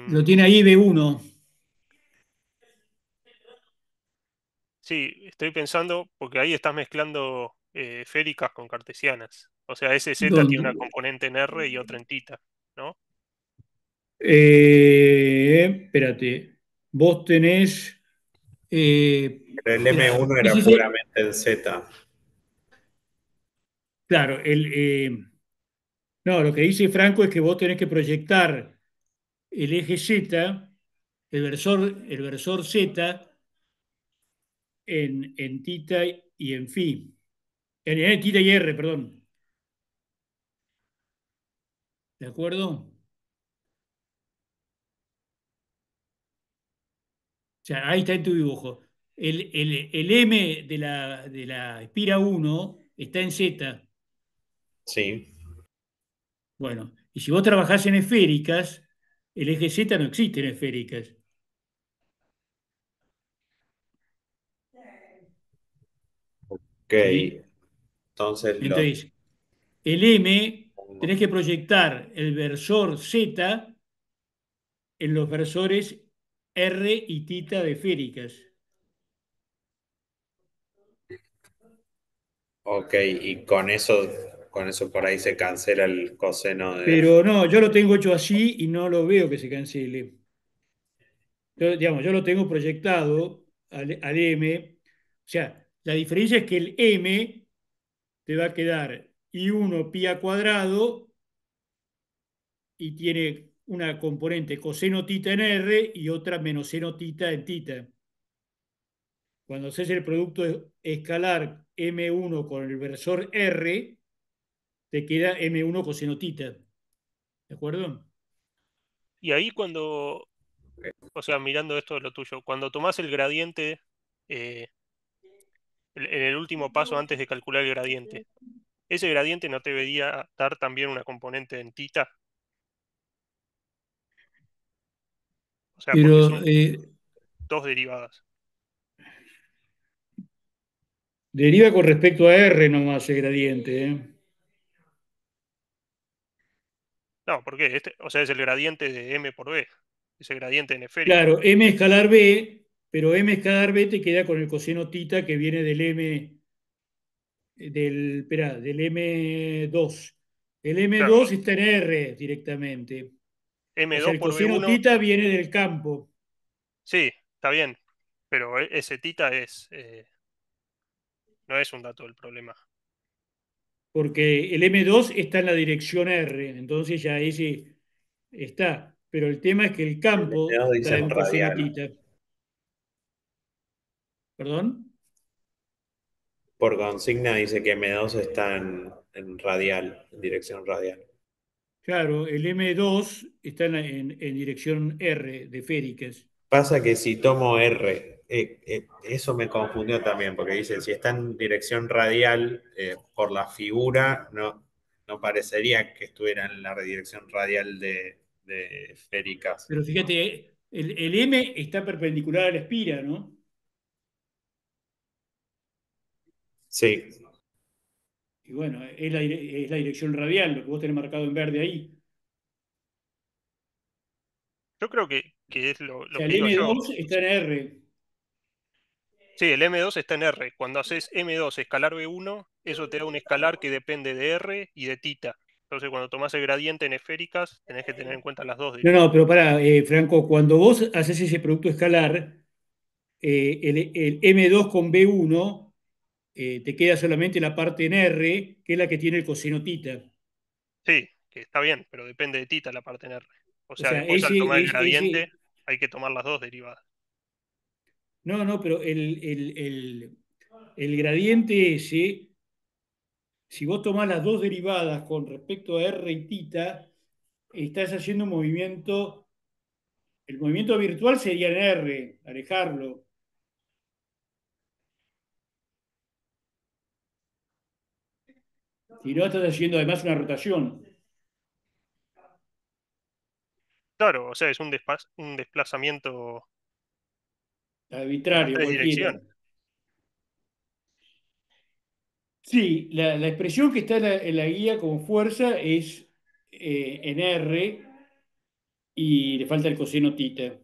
lo em, tiene ahí B1. sí, estoy pensando, porque ahí estás mezclando esféricas con cartesianas. O sea, ese Z tiene ¿Dónde? una componente en R y otra en tita, ¿no? Espérate, vos tenés, Pero el espera, M1 ¿qué es era ese? puramente en Z. Claro, no, lo que dice Franco es que vos tenés que proyectar el eje Z, el versor Z, en tita y en phi, en tita y R, perdón, ¿de acuerdo? O sea, ahí está en tu dibujo. el M de la espira uno está en Z. Sí, Bueno, y si vos trabajás en esféricas, el eje Z no existe en esféricas. ok. ¿Sí? Entonces los Entonces, el M pongo. tenés que proyectar el versor Z en los versores R y tita de esféricas. Ok, y con eso por ahí se cancela el coseno de. Pero no, yo lo tengo hecho así y no lo veo que se cancele. Yo, digamos, yo lo tengo proyectado al M. O sea, la diferencia es que el M te va a quedar I1 pi a cuadrado y tiene una componente coseno tita en R y otra menos seno tita en tita. Cuando haces el producto escalar M1 con el versor R, te queda M1 coseno tita. ¿De acuerdo? Y ahí cuando, o sea, mirando esto de lo tuyo, cuando tomás el gradiente, eh, en el último paso antes de calcular el gradiente, ¿ese gradiente no te debería dar también una componente en tita? O sea, porque Pero son dos derivadas. deriva con respecto a R nomás el gradiente. No, ¿por qué? Este, o sea, es el gradiente de m por b, ese gradiente en esférica. Claro, M escalar B, pero M escalar B te queda con el coseno tita que viene del M, espera, del M2. El Claro, M2 está en R directamente. O sea, m2 el por coseno b1, tita viene del campo, sí, está bien, pero ese tita es, no es un dato del problema. porque el M2 está en la dirección R, entonces ya ese está. Pero el tema es que el El campo M2 dice trae en un coseno radial. tita. ¿Perdón? Por consigna dice que M2 está en radial, en dirección radial. Claro, el M2 está en dirección R de Féricas. Pasa que si tomo R, eso me confundió también, porque dice, si está en dirección radial, por la figura, no parecería que estuviera en la dirección radial de esféricas. Pero fíjate, el M está perpendicular a la espira, ¿no? Sí, Y bueno, es la dirección radial, lo que vos tenés marcado en verde ahí. Yo creo que es O lo sea, que el digo yo. M2 está en R. Sí, el M2 está en R. Cuando haces M2 escalar B1, eso te da un escalar que depende de R y de tita. Entonces, cuando tomás el gradiente en esféricas, tenés que tener en cuenta las dos No, no, derivadas. pero pará, Franco, cuando vos haces ese producto escalar, el M2 con B1 te queda solamente la parte en R, que es la que tiene el coseno tita. Sí, que está bien, pero depende de tita la parte en R. O O sea, sea, después al tomar el ese, gradiente, hay que tomar las dos derivadas. no, no, pero el gradiente ese, si vos tomás las dos derivadas con respecto a R y tita, estás haciendo un movimiento, el movimiento virtual sería en R, alejarlo. Y no estás haciendo además una rotación Claro, o sea, es un desplazamiento en las arbitrario, tres cualquiera. direcciones. Sí, la expresión que está en la guía como fuerza es en R y le falta el coseno tita.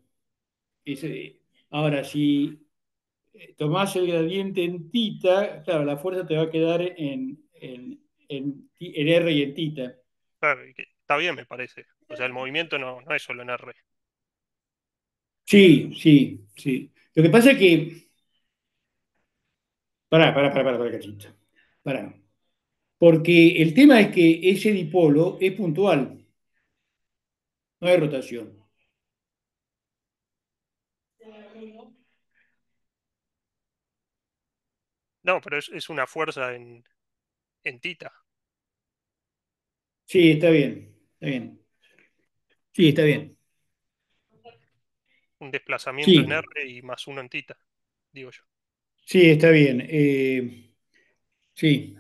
Ahora, si tomás el gradiente en tita, claro, la fuerza te va a quedar en R y en tita. Claro, y que está bien, me parece. O sea, el movimiento no es solo en R. Sí, sí, sí. Lo que pasa es que. Pará, cachito. Pará. Porque el tema es que ese dipolo es puntual, no hay rotación. No, pero es una fuerza en tita, Sí, está bien, está bien. Sí, está bien. un desplazamiento en Sí, R y más uno en tita. digo yo. Sí, está bien. Sí,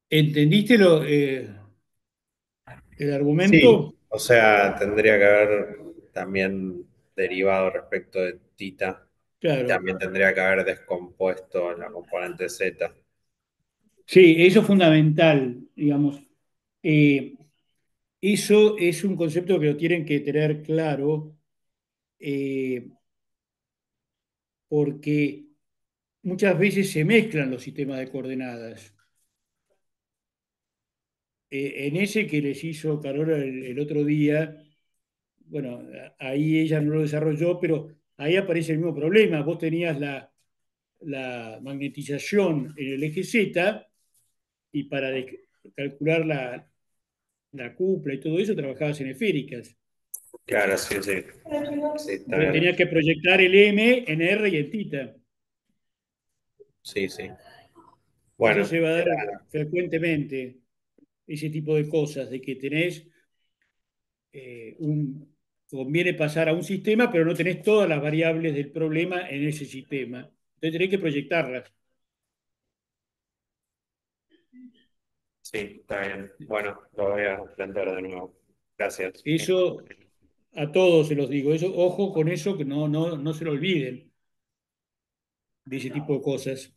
¿entendiste el Sí, argumento? o sea, tendría que haber también derivado respecto de tita y Claro. también tendría que haber descompuesto la componente Z. Sí, eso es fundamental, digamos. Eh, Eso es un concepto que lo tienen que tener claro, eh, porque muchas veces se mezclan los sistemas de coordenadas. En ese que les hizo Carola el otro día, bueno, ahí ella no lo desarrolló, pero ahí aparece el mismo problema. Vos tenías la magnetización en el eje Z y para calcular la cupla y todo eso trabajabas en esféricas. Claro, sí, sí. Sí, está Entonces bien. tenías que proyectar el M en R y en tita. Sí, sí. Eso Bueno, se va a dar era- frecuentemente, ese tipo de cosas, de que tenés conviene pasar a un sistema, pero no tenés todas las variables del problema en ese sistema. Entonces tenés que proyectarlas. sí, está bien. Bueno, lo voy a plantear de nuevo. Gracias. Eso a todos se los digo. Eso, ojo con eso, que no se lo olviden de ese tipo de cosas.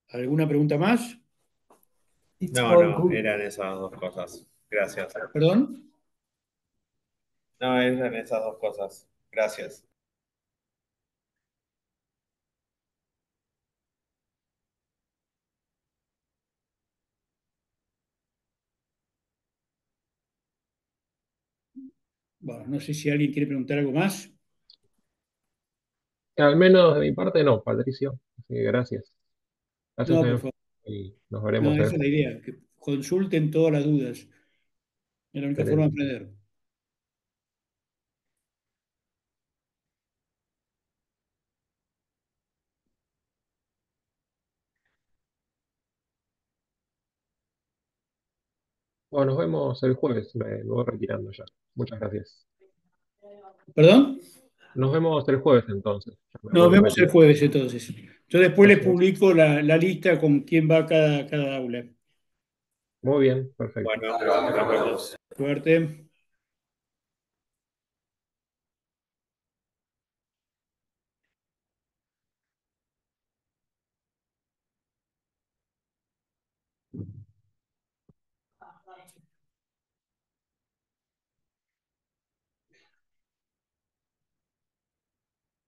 ¿Alguna pregunta más? No, no, eran esas dos cosas. Gracias. ¿Perdón? No, eran esas dos cosas. Gracias. Bueno, no sé si alguien quiere preguntar algo más. Al menos de mi parte no, Patricio. Así que gracias. Gracias, No, por señor. favor. Y nos No, veremos esa el es la jueves. idea, que consulten todas las dudas. Es la única forma de Excelente. aprender. Bueno, nos vemos el jueves. Me voy retirando ya. Muchas gracias. ¿Perdón? Nos vemos el jueves entonces. Ya me Nos voy vemos el retirando. jueves entonces. Yo después les Gracias. publico la lista con quién va cada aula. Muy bien, perfecto. Bueno, nos vemos. Suerte.